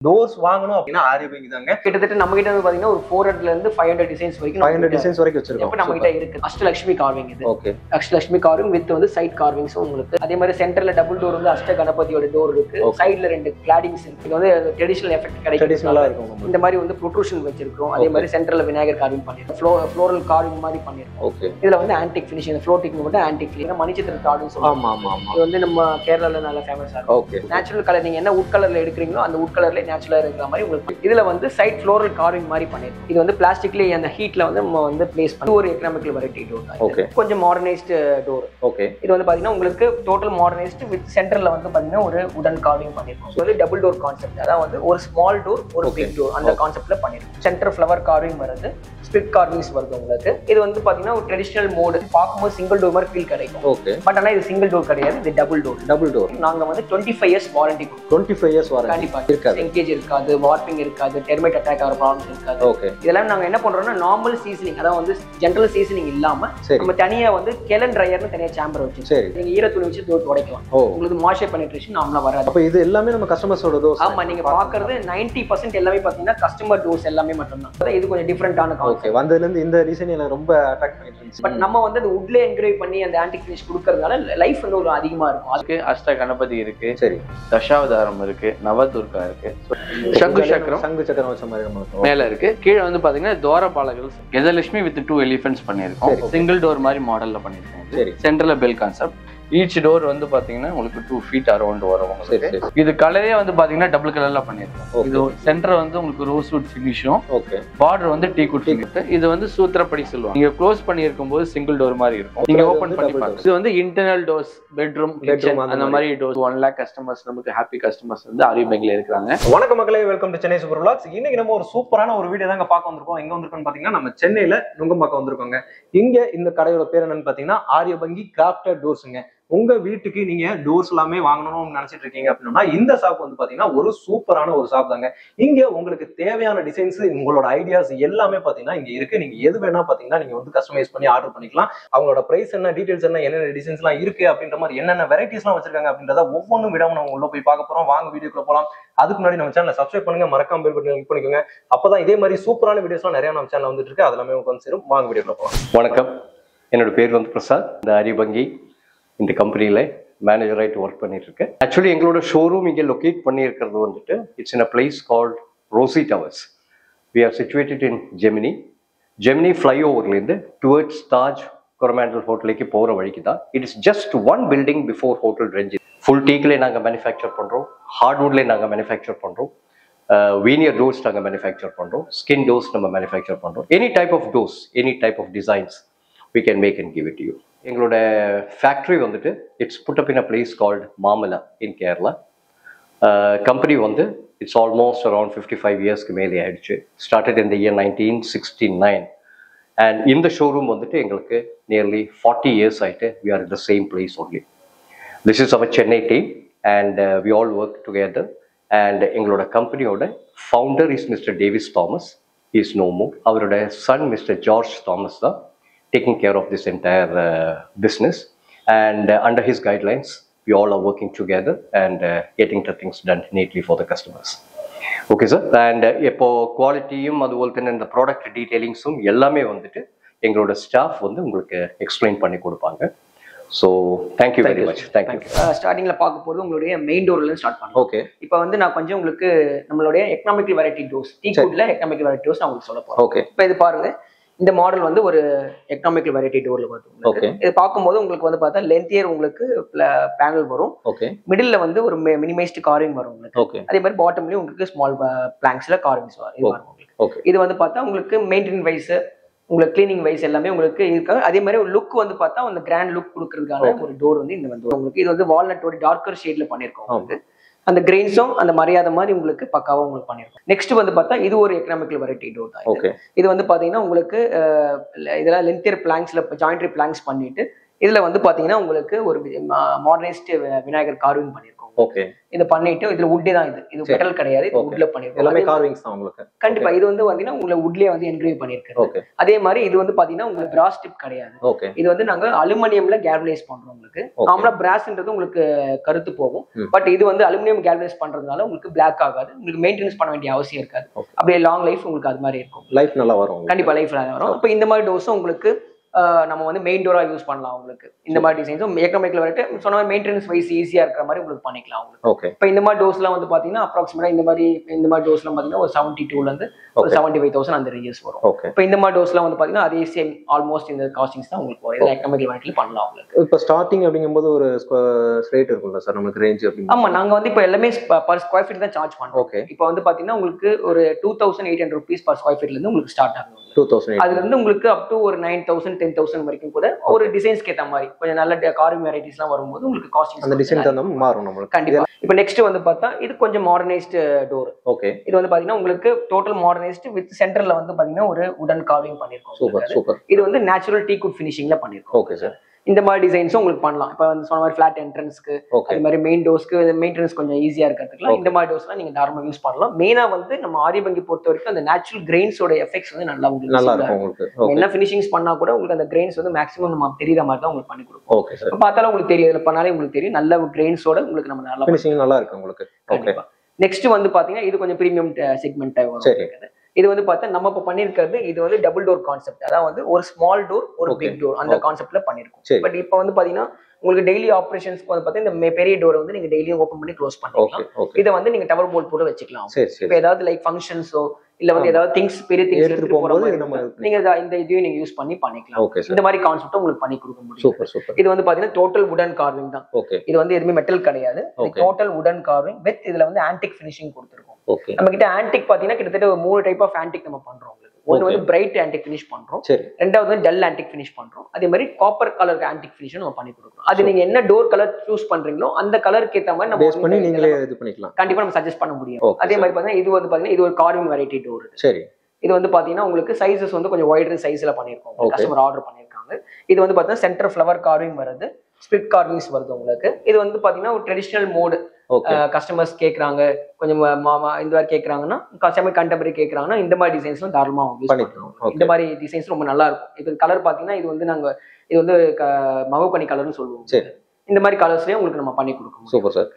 Doors வாங்கணும் அப்படின்னா ஆரியபங்கி தாங்க. கிட்டத்தட்ட நம்ம கிட்ட வந்து பாத்தீங்கன்னா ஒரு 400 இருந்து 500 டிசைன்ஸ் வரைக்கும் 500 டிசைன்ஸ் வரைக்கும் வச்சிருக்கோம். நம்ம கிட்ட இருக்கு. அஷ்டலட்சுமி கார்விங் இது. ஓகே. அஷ்டலட்சுமி கார்விங் வித் வந்து சைட் கார்விங்ஸும் உங்களுக்கு. அதே மாதிரி சென்டர்ல டபுள் டோர் வந்து அஷ்ட கணபதியோட டோர் இருக்கு. சைடுல ரெண்டு கிளாடிங்ஸ் இருக்கு. இது வந்து ட்ரெடிஷனல் எஃபெக்ட் கிடைக்கும். ட்ரெடிஷனலா இருக்கும். இந்த மாதிரி வந்து ப்ரொட்ரூஷன் வச்சிருக்கோம். அதே மாதிரி சென்டர்ல விநாயகர் கார்விங் பண்ணிருக்கோம். ஃப்ளோரல் கார்விங் மாதிரி பண்ணிருக்கோம். ஓகே. இதுல வந்து ஆன்டிக் ஃபினிஷிங், இந்த ஃப்ளோட்டிங் மட்டும் ஆன்டிக் ஃபினிஷிங். மணிச்சித்திர கார்விங் சொல்லுவாங்க. ஆமா ஆமா ஆமா. இது வந்து நம்ம கேரளால நல்ல ஃபேமஸா இருக்கு. ஓகே. நேச்சுரல் கலர் நீங்க என்ன வுட் கலர்ல எடுக்கிறீங்களோ அந்த வுட் கலர்ல நேச்சுரலா இருக்கிற மாதிரி உங்களுக்கு. இதுல வந்து சைட் ஃப்ளோரல் கார்விங் மாதிரி பண்ணிருக்கோம். இது வந்து பிளாஸ்டிக்லயே அந்த ஹீட்ல வந்து நம்ம வந்து பிளேஸ் பண்ணி ஒரு எக்கனாமிக்கல் வெரைட்டி டோர் தான். ஓகே. கொஞ்சம் மாடர்னைஸ்டு டோர். ஓகே. இது வந்து பாத்தீங்கன்னா உங்களுக்கு டோட்டல் மாடர்னைஸ்டு வித் சென்டர்ல வந்து பாத்தீங்கன்னா ஒரு வுடன் கார்விங் பண்ணிருக்கோம். இது வந்து டபுள் டோர் கான்செப்ட். அதாவது வந்து ஒரு ஸ்மால் டோர் ஒரு பிக் டோர் அந்த கான்செப்ட்ல பண்ணிருக்கோம். சென்டர் ஃப்ளவர் கார்விங் வருது, ஸ்பிளிட் கார்விங்ஸ் வருது உங்களுக்கு. இது வந்து பாத்தீங்கன்னா ஒரு ட்ரெடிஷனல் மோடு பார்க்கும்போது சிங்கிள் டோர் மாதிரி ஃபீல் கிடைக்கும். ஓகே. பட் ஆனா இது சிங்கிள் டோர் கிடையாது, இது டபுள் டோர். Double door. நாங்க வந்து 25 இயர்ஸ் வாரண்டி கொடுப்போம். 25 இயர்ஸ் வாரண்டி கண்டிப்பா இருக்காது. என்கேஜ் இருக்காது, வார்ப்பிங் இருக்காது, டெர்மைட் அட்டாக் ஆகிற ப்ராப்ளம்ஸ் இருக்காது. ஓகே. இதெல்லாம் நாங்க என்ன பண்றோம்னா நார்மல் சீசனிங், அதாவது வந்து ஜெனரல் சீசனிங் இல்லாம நம்ம தனியா வந்து கெலன் ட்ரையர்னு தனியா சேம்பர் வச்சு நீங்க ஈர துணி வச்சு டோர் துடைக்கலாம். உங்களுக்கு மாய்ஸ்சர் பெனிட்ரேஷன் நார்மலா வராது. அப்ப இது எல்லாமே நம்ம கஸ்டமர்ஸோட டோர்ஸ். ஆமா, நீங்க பாக்குறது 90% எல்லாமே பாத்தீங்கன்னா கஸ்டமர் டோர்ஸ் எல்லாமே மட்டும்தான். இது கொஞ்சம் டிஃபரெண்டான கான்செப்ட். ஓகே. வந்ததுல இருந்து இந்த டிசைன் எனக்கு ரொம்ப அட்ராக்ட் பண்ணிட்டு இருந்துச்சு. பட் நம்ம வந்து அந்த வுட்ல என்கிரேவ் பண்ணி அந்த ஆன்டிக் ஃபினிஷ் கொடுக்கறதுனால லைஃப் வந்து ஒரு அதிகமா இருக்கும். அதுக்கு அஷ்ட கணபதி இருக்கு, சரி, தசாவதாரம் இருக்கு, நவதுர்கா இருக்கு, சங்கு சக்கரம் வச்ச மாதிரி நம்ம மேல இருக்கு. கீழே வந்து பாத்தீங்கன்னா துவாரபாலகர்கள், கஜலட்சுமி வித் 2 எலிஃபென்ட்ஸ் பண்ணிருக்கோம். சிங்கிள் டோர் மாதிரி மாடல்ல பண்ணிருக்கோம். சரி. சென்டர்ல பெல் கான்செப்ட். ஈச் டோர் வந்து பாத்தீங்கன்னா உங்களுக்கு 2 feet அரௌண்ட் வரும். இது கலரே வந்து பாத்தீங்கன்னா டபுள் கலர்ல பண்ணிருக்கோம். இது சென்டர் வந்து உங்களுக்கு ரோஸ்வுட் ஃபினிஷும், பார்டர் வந்து டீக்குட் ஃபினிஷ். இது வந்து சூத்திரப்படி சொல்லுவாங்க. நீங்க க்ளோஸ் பண்ணி இருக்கும்போது சிங்கிள் டோர் மாதிரி இருக்கும். நீங்க ஓபன் பண்ணி பாருங்க. இது வந்து இன்டர்னல் டோர்ஸ், பெட்ரூம், கிச்சன் அந்த மாதிரி டோர்ஸ். 1 lakh கஸ்டமர்ஸ், நமக்கு ஹாப்பி கஸ்டமர்ஸ் வந்து ஆரியபங்கில இருக்காங்க. வணக்கம் மக்களே, welcome to Chennai super vlogs. இன்னைக்கு நம்ம ஒரு சூப்பரான ஒரு வீடியோ தாங்க பார்க்க வந்திருக்கோம். எங்க வந்திருக்கோம்னு பாத்தீங்கன்னா நம்ம சென்னையில நுங்கம்பாக்கம் வந்திருக்கோங்க. இங்க இந்த கடையோட பேர் என்னன்னு பாத்தீங்கன்னா ஆரியபங்கி கிராஃப்டட் டோர்ஸ்ங்க. உங்க வீட்டுக்கு நீங்க டோர்ஸ் எல்லாமே வாங்கணும்னு நினைச்சிட்டு இருக்கீங்க அப்படின்னா இந்த ஷாப் வந்து பாத்தீங்கன்னா ஒரு சூப்பரான ஒரு ஷாப் தாங்க. இங்க உங்களுக்கு தேவையான டிசைன்ஸ், உங்களோட ஐடியாஸ் எல்லாமே பாத்தீங்கன்னா இங்க இருக்கு. நீங்க எது வேணா பாத்தீங்கன்னா நீங்க வந்து கஸ்டமைஸ் பண்ணி ஆர்டர் பண்ணிக்கலாம். அவங்களோட பிரைஸ் என்ன, டீடைல்ஸ் என்ன, என்னென்ன டிசைன்ஸ் எல்லாம் இருக்கு அப்படின்ற மாதிரி என்னென்ன வெரைட்டிஸ் எல்லாம் வச்சிருக்காங்க அப்படின்றத ஒவ்வொன்றும் விடாம நம்ம உள்ள போய் பார்க்க போறோம். வாங்க வீடியோக்குள்ள போலாம். அதுக்கு முன்னாடி நம்ம சேனலை சப்ஸ்கிரைப் பண்ணுங்க, மறக்காம பெல் பட்டனை கிளிக் பண்ணிக்கோங்க. அப்பதான் இதே மாதிரி சூப்பரான வீடியோஸ் எல்லாம் நிறைய நம்ம சேனல்ல வந்துட்டு இருக்கு. அது எல்லாமே உங்களுக்கு வந்து சேரும். வாங்க வீடியோக்குள்ள போலாம். வணக்கம், என்னோட பேர் வந்து பிரசாத். இந்த ஆரியபங்கி இந்த கம்பெனியில் மேனேஜராயிட்டு ஒர்க் பண்ணிட்டு இருக்கேன். ஆக்சுவலி எங்களோட ஷோரூம் இங்கே லொக்கேட் பண்ணியிருக்கிறது வந்துட்டு it's in a place called Rosy Towers. We are situated in Gemini ஃப்ளைஓவர்லேருந்து டுவர்ட்ஸ் தாஜ் கொரமாண்டல் ஹோட்டலுக்கு போகிற வழிக்கு தான். It is just 1 building before hotel range. Full டீக்லேயே நாங்கள் மேனுஃபேக்சர் பண்ணுறோம், ஹார்ட்வுட்லேயே நாங்கள் மேனுஃபேக்சர் பண்ணுறோம், வீனியர் டோர்ஸ் நாங்கள் மேனுஃபேக்சர் பண்ணுறோம், ஸ்கின் டோர்ஸ் நம்ம மேனுஃபேக்சர் பண்ணுறோம். Any type of doors, any type of designs we can make and give it to you. எங்களோட ஃபேக்ட்ரி வந்துட்டு it's put up in a place called Mamala in Kerala. Company வந்து it's almost around 55 இயர்ஸ்க்கு மேலே ஆயிடுச்சு. Started in the year 1969 and இந்த showroom வந்துட்டு எங்களுக்கு nearly 40 years ஆயிட்டு. We are in the same place only. This is our Chennai team and we all work together. And எங்களோட கம்பெனியோட founder is mister Davis Thomas. Is no more. அவரோட son mister George Thomas தான் taking care of this entire business, and under his guidelines we all are working together and getting the things done neatly for the customers. Okay sir, and இப்போ குவாலிட்டியும் அதுபோல் തന്നെ இந்த product டீடைலிங்ஸும் எல்லாமே வந்துட்டு எங்களோட staff வந்து உங்களுக்கு எக்ஸ்பிளைன் பண்ணி கொடுப்பாங்க. So thank you very much. Thank you. ஸ்டார்டிங்ல பார்க்க போறது உங்களுடைய மெயின் டோர்ல ஸ்டார்ட் பண்ணுவோம். ஓகே. இப்போ வந்து நான் கொஞ்சம் உங்களுக்கு நம்மளுடைய எக்கனாமிக்கல் வெரைட்டி டோர்ஸ், டீக்குட்ல எக்கனாமிக்கல் வெரைட்டி டோர்ஸ் நான் உங்களுக்கு சொல்ல போறேன். ஓகே. இப்போ இது பாருங்க, இந்த மாடல் வந்து ஒரு எக்கனாமிக்கல் வெரைட்டி டோர்ல வருது. ஓகே. இது பார்க்கும்போது உங்களுக்கு வந்து பார்த்தா லென்த்தியர் உங்களுக்கு பேனல் வரும். ஓகே. மிடில்ல வந்து ஒரு மினிமைஸ்டு கார்விங் வரும் உங்களுக்கு. ஓகே. அதே மாதிரி பாட்டம்லயும் உங்களுக்கு ஸ்மால் பிளாங்க்ஸ்ல கார்விங்ஸ் வரும். ஓகே. இது வந்து பார்த்தா உங்களுக்கு மெயின்டெனன்ஸ் வைஸ், உங்களுக்கு கிளீனிங் வைஸ் எல்லாமே உங்களுக்கு இருக்காங்க. அதே மாதிரி ஒரு லுக் வந்து பார்த்தா அந்த கிராண்ட் லுக் கொடுக்கறதுக்கான ஒரு டோர் வந்து இந்த வந்து உங்களுக்கு இது வந்து வால்நட்டோட டார்க்கர் ஷேட்ல பண்ணிருக்கோம். உங்களுக்கு அந்த கிரெயின்ஸும் அந்த மரியாதை மாதிரி உங்களுக்கு பக்காவா உங்களுக்கு பண்ணிருக்கோம். நெக்ஸ்ட் வந்து பார்த்தா இது ஒரு எக்கனாமிக்கல் வெரைட்டி டோர் தான். ஓகே. இது வந்து பாத்தீங்கன்னா உங்களுக்கு இதெல்லாம் லென்த்தியர் பிளாங்க்ஸ்ல ஜாயிண்டரி பிளாங்க்ஸ் பண்ணிட்டு இதுல வந்து பாத்தீங்கன்னா உங்களுக்கு ஒரு மாடர்னைஸ்ட் விநாயகர் கார்விங் பண்ணிருக்கோம். ஓகே. இது பண்ணிட்டு இதுல வுட்டே தான், இது மெட்டல் கிடையாது, இது வுட்ல பண்ணிருக்கோம். எல்லாமே கார்விங்ஸ் தான் உங்களுக்கு. கண்டிப்பா இது வந்து பாத்தீங்கன்னா உங்களுக்கு வுட்லயே வந்து என்கிரேவ் பண்ணிருக்கோம். ஓகே. அதே மாதிரி இது வந்து பாத்தீங்கன்னா உங்களுக்கு பிராஸ் டிப் கிடையாது. ஓகே. இது வந்து நாங்க அலுமினியம்ல கேல்வனைஸ் பண்றோம் உங்களுக்கு. நார்மலா பிராஸ்ன்றது உங்களுக்கு கருத்து போகும். பட் இது வந்து அலுமினியம் கேல்வனைஸ் பண்றதுனால உங்களுக்கு பிளாக் ஆகாது. உங்களுக்கு மெயின்டெனன்ஸ் பண்ண வேண்டிய அவசியம் இருக்காது. அப்படியே லாங் லைஃப் உங்களுக்கு அது மாதிரி இருக்கும். லைஃப் நல்லா வரும். கண்டிப்பா லைஃப் நல்லா வரும். அப்ப இந்த மாதிரி டோர்ஸும் உங்களுக்கு நம்ம வந்து மெயின் டோரா யூஸ் பண்ணலாம் உங்களுக்கு. இந்த மாதிரி டிசைன்ஸும் எக்கனாமிக்கல் வரட்டு சொன்ன மாதிரி மெயின்டெனன்ஸ் வைஸ் ஈஸியா இருக்கிற மாதிரி உங்களுக்கு பண்ணிக்கலாம் உங்களுக்கு. ஓகே. இப்போ இந்த மாதிரி டோர்ஸ்லாம் வந்து பாத்தீங்கன்னா அப்ராக்சிமேட்டா இந்த மாதிரி டோர்ஸ்லாம் பாத்தீங்கன்னா ஒரு 72 ல இருந்து ஒரு 75,000 அந்த ரேஞ்சஸ் வரும். ஓகே. இப்போ இந்த மாதிரி டோர்ஸ்லாம் வந்து பாத்தீங்கன்னா அதே சேம் ஆல்மோஸ்ட் இந்த காஸ்டிங்ஸ் தான் உங்களுக்கு வரும். எக்கனாமிக்கல் வரட்டில பண்ணலாம் உங்களுக்கு. இப்போ ஸ்டார்டிங் அப்படிங்கும்போது ஒரு ரேட் இருக்கும்ல சார் நமக்கு ரேஞ்ச் அப்படிங்க? ஆமா, நாங்க வந்து இப்போ எல்லாமே பர் ஸ்கொயர் ஃபீட் தான் சார்ஜ் பண்றோம். ஓகே. இப்போ வந்து பாத்தீங்கன்னா உங்களுக்கு ஒரு 2800 rupees பர் ஸ்கொயர் ஃபீட்ல இருந்து உங்களுக்கு ஸ்டார்ட் ஆகும். 2008 அதுல இருந்து உங்களுக்கு அப் டு ஒரு 9,000 10,000 வரைக்கும் கூட ஒரு டிசைன்ஸ்க்கு ஏத்த மாதிரி கொஞ்சம் நல்ல கார்விங் வெரைட்டிஸ்லாம் வரும்போது உங்களுக்கு காஸ்டிங் அந்த டிசைன் தகுந்த மாதிரி மாறும் நம்மளுக்கு. கண்டிப்பா. இப்போ நெக்ஸ்ட் வந்து பார்த்தா இது கொஞ்சம் மாடர்னைஸ்டு டோர். ஓகே. இது வந்து பாத்தீங்கன்னா உங்களுக்கு டோட்டல் மாடர்னைஸ்டு வித் சென்டர்ல வந்து பாத்தீங்கன்னா ஒரு உடன் கார்விங் பண்ணிருக்கோம். Super super. இது வந்து நேச்சுரல் டீக்வுட் ஃபினிஷிங்ல பண்ணிருக்கோம். Okay sir. இந்த மாதிரி டிசைன்ஸும் உங்களுக்கு பண்ணலாம். இப்போ வந்து சொன்ன மாதிரி ஃபிளாட் என்ட்ரன்ஸ்க்கு அது மாதிரி மெயின் டோர்ஸ்க்கு மெயின்டெனன்ஸ் கொஞ்சம் ஈஸியா இருக்கிறதுக்குலாம் இந்த மாதிரி டோர்ஸ்லாம் நீங்க தாராளமா யூஸ் பண்ணலாம். மெயினா வந்து நம்ம ஆரியபங்கி பொறுத்த வரைக்கும் அந்த நேச்சுரல் கிரெயின்ஸோட எஃபெக்ட்ஸ் வந்து நல்லா இருக்கும் உங்களுக்கு. என்ன ஃபினிஷிங்ஸ் பண்ணா கூட உங்களுக்கு அந்த கிரெயின்ஸ் வந்து மேக்ஸிமம் நம்ம தெரியற மாதிரி தான் உங்களுக்கு பண்ணி கொடுப்போம். Okay sir. பார்த்தாலும் உங்களுக்கு தெரியும், இதுல பண்ணாலே உங்களுக்கு தெரியும் நல்ல கிரெயின்ஸோட உங்களுக்கு நம்ம நல்லா ஃபினிஷிங் நல்லா இருக்கு உங்களுக்கு. ஓகே. நெக்ஸ்ட் வந்து பாத்தீங்கன்னா இது கொஞ்சம் பிரீமியம் செக்மெண்ட் வரும். இது வந்து பார்த்தா நம்ம இப்போ பண்ணிருக்கிறது இது வந்து டபுள் டோர் கான்செப்ட். அதாவது வந்து ஒரு ஸ்மால் டோர் ஒரு பிக் டோர் அந்த கான்செப்ட்ல பண்ணிருக்கோம். பட் இப்போ வந்து பாத்தீங்கன்னா உங்களுக்கு டெய்லி ஆபரேஷன்ஸ்க்கு வந்து பார்த்தீங்கன்னா இந்த பெரிய டோர் வந்து நீங்க டெய்லியும் ஓப்பன் பண்ணி க்ளோஸ் பண்ணிக்கலாம். இதை வந்து நீங்க டவர் போல்ட் போட்டு வச்சுக்கலாம். இப்போ ஏதாவது லைக் ஃபங்க்ஷன்ஸோ இல்ல வந்து ஏதாவது திங்ஸ் பெரிய திங்ஸ் எடுத்துட்டு போகும்போது நீங்க இந்த இதையும் நீங்க யூஸ் பண்ணிக்கலாம். இந்த மாதிரி கான்செப்ட் உங்களுக்கு பண்ணி கொடுக்க முடியும். Super super. இது வந்து பாத்தீங்கன்னா டோட்டல் வுடன் கார்விங் தான். இது வந்து எதுவுமே மெட்டல் கிடையாது. டோட்டல் வுடன் கார்விங் வித் இதுல வந்து ஆன்டிக் ஃபினிஷிங் கொடுத்துருக்கோம். நம்ம கிட்ட ஆன்டிக் பாத்தீங்கன்னா கிட்டத்தட்ட ஒரு 3 டைப் ஆஃப் ஆன்டிக் நம்ம பண்றோம். ஒன்னு வந்து பிரைட் ஆன்டிக் ஃபினிஷ் பண்றோம், ரெண்டாவது வந்து டல் ஆன்டிக் ஃபினிஷ் பண்றோம், அதே மாதிரி காப்பர் கலர் ஆன்டிக் ஃபினிஷ் நம்ம பண்ணி கொடுக்குறோம். அது நீங்க என்ன டோர் கலர் சூஸ் பண்றீங்களோ அந்த கலருக்கு ஏத்த மாதிரி நம்ம நீங்களே இது பண்ணிக்கலாம். கண்டிப்பா நம்ம சஜஸ்ட் பண்ண முடியும். அதே மாதிரி பாத்தீங்கன்னா இது வந்து பாத்தீங்கன்னா இது ஒரு கார்விங் வெரைட்டி டோர். சரி. இது வந்து பாத்தீங்கன்னா உங்களுக்கு சைஸஸ் வந்து கொஞ்சம் வைடர் சைஸ்ல பண்ணிருக்கோம். கஸ்டமர் ஆர்டர் பண்ணிருக்காங்க. இது வந்து பாத்தீங்கன்னா சென்டர் ஃப்ளவர் கார்விங் வருது, ஸ்பிளிட் கார்விங்ஸ் வருது உங்களுக்கு. இது வந்து பாத்தீங்கன்னா ஒரு ட்ரெடிஷனல் மோடு கஸ்டமர்ஸ் கேக்குறாங்க, கொஞ்சம் இந்த மாதிரி கேக்குறாங்கன்னா கஸ்டமர் கண்டெம்பரரி கேக்குறாங்கன்னா இந்த மாதிரி டிசைன்ஸ்லாம் தாராளமா யூஸ் பண்ணிக்கலாம். இந்த மாதிரி டிசைன்ஸ் ரொம்ப நல்லா இருக்கும். இப்போ கலர் பாத்தீங்கன்னா இது வந்து மகோகனி கலர்னு சொல்லுவோம். இந்த மாதிரி கலர்ஸ்லயே உங்களுக்கு நம்ம பண்ணி கொடுக்கணும். Super sir.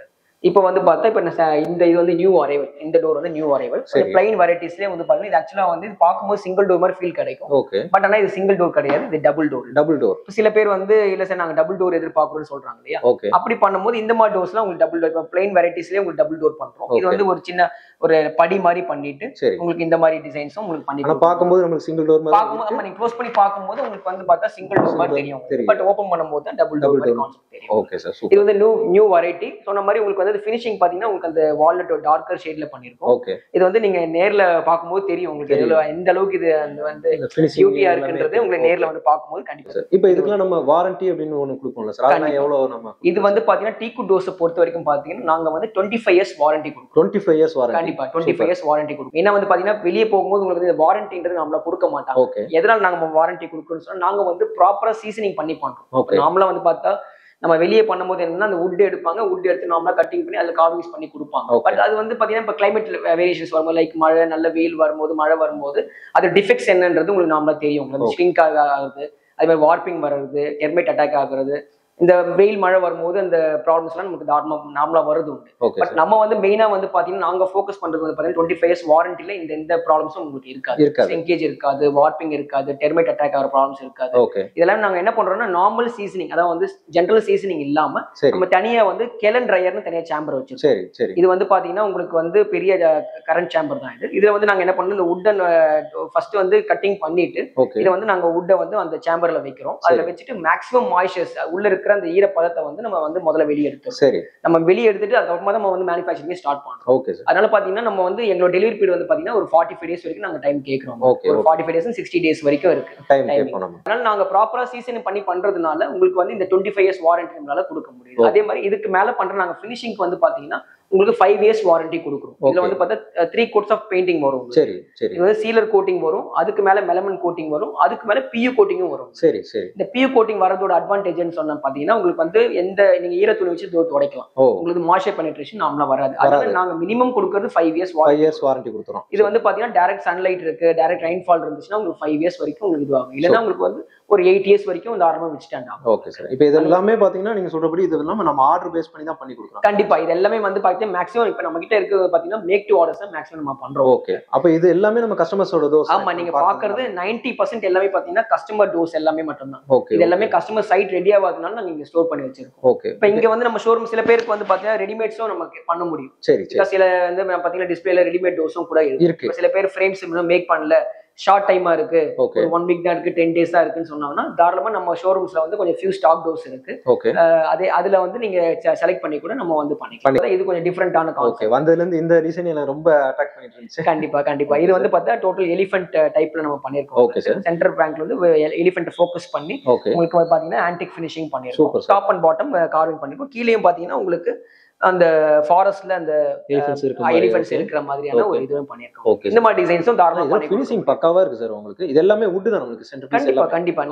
இப்போ வந்து பார்த்தா இப்போ இந்த இது வந்து நியூ அரைவல். இந்த டோர் வந்து நியூ அரைவல். பிளைன் வெரைட்டிஸ்லேயே வந்து பார்த்தீங்கன்னா இது ஆக்சுவலாக வந்து இது பார்க்கும்போது சிங்கிள் டோர் மாதிரி ஃபீல் கிடைக்கும். ஓகே. பட் ஆனால் இது சிங்கிள் டோர் கிடையாது, இது டபுள் டோர். Double door. சில பேர் வந்து இல்லை சார் நாங்கள் டபுள் டோர் எதிர்பார்க்கணும்னு சொல்றாங்க இல்லையா? ஓகே. அப்படி பண்ணும்போது இந்த மாதிரி டோர்ஸ்லாம் உங்களுக்கு டபுள் டோர். இப்போ பிளைன் வெரைட்டிஸ்லேயே உங்களுக்கு டபுள் டோர் பண்றோம். இது வந்து ஒரு சின்ன ஒரு படி மாதிரி பண்ணிட்டு உங்களுக்கு இந்த மாதிரி டிசைன்ஸும் உங்களுக்கு பண்ணி பார்க்கும்போது நமக்கு சிங்கிள் டோர் மாதிரி பார்க்கும்போது நம்ம க்ளோஸ் பண்ணி பார்க்கும்போது உங்களுக்கு வந்து பார்த்தா சிங்கிள் டோர் மாதிரி தெரியும். பட் ஓப்பன் பண்ணும்போது தான் டபுள் டோர் கான்செப்ட் தெரியும். Okay sir. இது வந்து நியூ வெரைட்டி. சொன்ன மாதிரி உங்களுக்கு வந்து ஃபினிஷிங் பாத்தீங்கன்னா உங்களுக்கு அந்த வால்நட் டார்க்கர் ஷேட்ல பண்ணிருக்கோம். ஓகே. இது வந்து நீங்க நேர்ல பாக்கும்போது தெரியும் உங்களுக்கு எந்த அளவுக்கு இது வந்து பியூட்டியா இருக்குன்றது உங்களுக்கு நேர்ல வந்து பாக்கும்போது கண்டிப்பா. இப்போ இதுக்குலாம் நம்ம வாரண்டி அப்படின்னு ஒன்னு கொடுப்போம்ல சார், அதனால எவ்வளவு நம்ம இது வந்து பாத்தீங்கன்னா டீக்கு டோஸ் பொறுத்த வரைக்கும் பாத்தீங்கன்னா நாங்க வந்து 25 இயர்ஸ் வாரண்டி கொடுப்போம். 25 இயர்ஸ் வாரண்டி. கண்டிப்பா 25 இயர்ஸ் வாரண்டி கொடுப்போம். ஏன்னா வந்து பாத்தீங்கன்னா வெளியே போகும்போது உங்களுக்கு இந்த வாரண்டின்றது நம்மள கொடுக்க மாட்டாங்க. எதனால நாங்க வாரண்டி கொடுக்கறோம்னு சொன்னா நாங்க வந்து ப்ராப்பரா சீசனிங் பண்ணி பண்றோம். நார்மலா வந்து பார்த்தா நம்ம வெளியே பண்ணும்போது என்னன்னா அந்த வுட் எடுப்பாங்க, வுட் எடுத்து நார்மலா கட்டிங் பண்ணி அதுல கார்விங்ஸ் பண்ணி கொடுப்பாங்க. பட் அது வந்து பாத்தீங்கன்னா இப்போ கிளைமேட் வேரியேஷன்ஸ் வரும்போது லைக் மழை நல்ல வெயில் வரும்போது மழை வரும்போது அது டிஃபெக்ட்ஸ் என்னன்றது உங்களுக்கு நார்மலா தெரியும். உங்களுக்கு ஷ்ரிங்க் ஆகுறது, அதே மாதிரி வார்ப்பிங் வர்றது, டெர்மைட் அட்டாக் ஆகுறது, இந்த வெயில் மழை வரும்போது அந்த ப்ராப்ளம்ஸ் எல்லாம் நமக்கு நார்மலா வருது உண்டு. பட் நம்ம வந்து மெயினா வந்து பாத்தீங்கன்னா நாங்க ஃபோக்கஸ் பண்றது வந்து பாத்தீங்கன்னா 25 இயர்ஸ் வாரண்டில இந்த எந்த ப்ராப்ளம்ஸும் உங்களுக்கு இருக்காது. சிங்கேஜ் இருக்காது, வார்ப்பிங் இருக்காது, டெர்மைட் அட்டாக் ஆகிற ப்ராப்ளம்ஸ் இருக்காது. இதெல்லாம் நாங்க என்ன பண்றோம்னா நார்மல் சீசனிங், அதாவது வந்து ஜென்ரல் சீசனிங் இல்லாம நம்ம தனியா வந்து கெலன் ட்ரையர்னு தனியா சேம்பர் வச்சிருக்கோம். இது வந்து பாத்தீங்கன்னா உங்களுக்கு வந்து பெரிய கரண்ட் சேம்பர் தான் இது. இதுல வந்து நாங்க என்ன பண்ணோம், இந்த வுட்டன் ஃபர்ஸ்ட் வந்து கட்டிங் பண்ணிட்டு இதை வந்து நாங்க வுட்டை வந்து அந்த சேம்பர்ல வைக்கிறோம். அதுல வச்சுட்டு மேக்ஸிமம் மாய்ஸ்சர்ஸ் உள்ள இருக்கிற அந்த ஈரப்பதத்தை வந்து நம்ம வந்து முதல்ல வெளியே எடுத்தோம். நம்ம வெளியே எடுத்துட்டு அதுக்கப்புறமா நம்ம வந்து மேனுஃபேக்சரிங் ஸ்டார்ட் பண்றோம். அதனால பாத்தீங்கன்னா நம்ம வந்து எங்களோட டெலிவரி பீரியட் வந்து பாத்தீங்கன்னா ஒரு 45 டேஸ் வரைக்கும் நாங்க டைம் கேட்கிறோம். ஒரு 45 டேஸ் 60 டேஸ் வரைக்கும் இருக்கு டைம். அதனால நாங்க ப்ராப்பரா சீசன் பண்ணி பண்றதுனால உங்களுக்கு வந்து இந்த 25 இயர்ஸ் வாரண்டி நம்மளால கொடுக்க முடியும். அதே மாதிரி இதுக்கு மேல பண்ற நாங்க ஃபினிஷிங்க்கு வந்து பாத்தீங்கன்னா உங்களுக்கு 5 இயர்ஸ் வாரண்டி கொடுக்குறோம். இதுல வந்து பார்த்தா 3 கோட்ஸ் ஆஃப் பெயிண்டிங் வரும். சரி சரி. இது வந்து சீலர் கோட்டிங் வரும், அதுக்கு மேல மெலமன் கோட்டிங் வரும், அதுக்கு மேல பியூ கோட்டிங்கும் வரும். சரி சரி. இந்த பியூ கோட்டிங் வரதோட அட்வான்டேஜ்னு சொன்னா பாத்தீங்கன்னா உங்களுக்கு வந்து எந்த நீங்க ஈர துணி வச்சு துடைக்கலாம். உங்களுக்கு மாய்ஸ்சர் பெனிட்ரேஷன் நார்மலா வராது. அதனால நாங்க மினிமம் கொடுக்கிறது 5 இயர்ஸ் வாரண்டி கொடுத்துறோம். இது வந்து பாத்தீங்கன்னா டைரக்ட் சன்லைட் இருக்கு, டைரக்ட் ரெயின்ஃபால் இருந்துச்சுன்னா உங்களுக்கு 5 இயர்ஸ் வரைக்கும் உங்களுக்கு இதுவாகும். இல்லைன்னா உங்களுக்கு வந்து ஒரு 8 இயர்ஸ் வரைக்கும் இந்த ஆரம்பம் ஸ்டாண்ட் ஆகும். Okay sir. இப்போ இது எல்லாமே பாத்தீங்கன்னா நீங்க சொல்றபடி இது எல்லாமே நம்ம ஆர்டர் பேஸ் பண்ணி தான் பண்ணி கொடுக்குறோம். கண்டிப்பா இது எல்லாமே வந்து பாத்தீங்கன்னா மேக்ஸிமம் இப்போ நம்ம கிட்ட இருக்கு பாத்தீங்கன்னா மேக் டு ஆர்டர்ஸ் தான் மேக்ஸிமம் நம்ம பண்றோம். ஓகே. அப்ப இது எல்லாமே நம்ம கஸ்டமர்ஸோட டோஸ். ஆமா, நீங்க பாக்குறது 90% எல்லாமே பாத்தீங்கன்னா கஸ்டமர் டோஸ் எல்லாமே மட்டும் தான். ஓகே. இது எல்லாமே கஸ்டமர் சைட் ரெடி ஆகாதனால நாங்க இங்க ஸ்டோர் பண்ணி வச்சிருக்கோம். ஓகே. இப்போ இங்க வந்து நம்ம ஷோரூம் சில பேருக்கு வந்து பாத்தீங்கன்னா ரெடிமேட்ஸும் நமக்கு பண்ண முடியும். சரி சரி. சில வந்து பாத்தீங்கன்னா டிஸ்பிளேல ரெடிமேட் டோஸும் கூட இருக்கு. சில பேர் ஃப்ரேம்ஸ் இன்னும் மேக் பண்ணல, ஷார்ட் டைமா இருக்கு, ஒரு 1 வீக் தான் இருக்கு, 10 days தான் இருக்குன்னு சொன்னாங்கன்னா தாராளமா நம்ம ஷோரூம்ஸ்ல வந்து கொஞ்சம் ஃபியூ ஸ்டாக் டோஸ் இருக்கு. ஓகே. அதுல வந்து நீங்க செலக்ட் பண்ணி கூட நம்ம வந்து பண்ணிக்கலாம். இது கொஞ்சம் டிஃபரெண்டான கான்செப்ட். ஓகே. வந்ததுல இருந்து இந்த டிசைன் எனக்கு ரொம்ப அட்ராக்ட் பண்ணிட்டு இருந்துச்சு. கண்டிப்பா கண்டிப்பா. இது வந்து பார்த்தா டோட்டல் எலிஃபென்ட் டைப்ல நம்ம பண்ணிருக்கோம். Okay sir. சென்டர் பேங்க்ல வந்து எலிஃபென்ட் ஃபோக்கஸ் பண்ணி உங்களுக்கு வந்து பாத்தீங்கன்னா ஆன்டிக் ஃபினிஷிங் பண்ணிருக்கோம். டாப் அண்ட் பாட்டம் கார்விங் பண்ணிருக்கோம். கீழேயும் பாத்தீங்கன்னா உங்களுக்கு அந்த ஃபாரஸ்ட்ல அந்த எலிஃபென்ட்ஸ் இருக்கிற மாதிரியான ஒரு இதுவும் பண்ணிருக்கோம். இந்த மாதிரி டிசைன்ஸும் தாராளமா பண்ணி ஃபினிஷிங் பக்காவா இருக்கு சார். உங்களுக்கு இது எல்லாமே வுட் தான் உங்களுக்கு சென்டர் பீஸ். கண்டிப்பா கண்டிப்பா.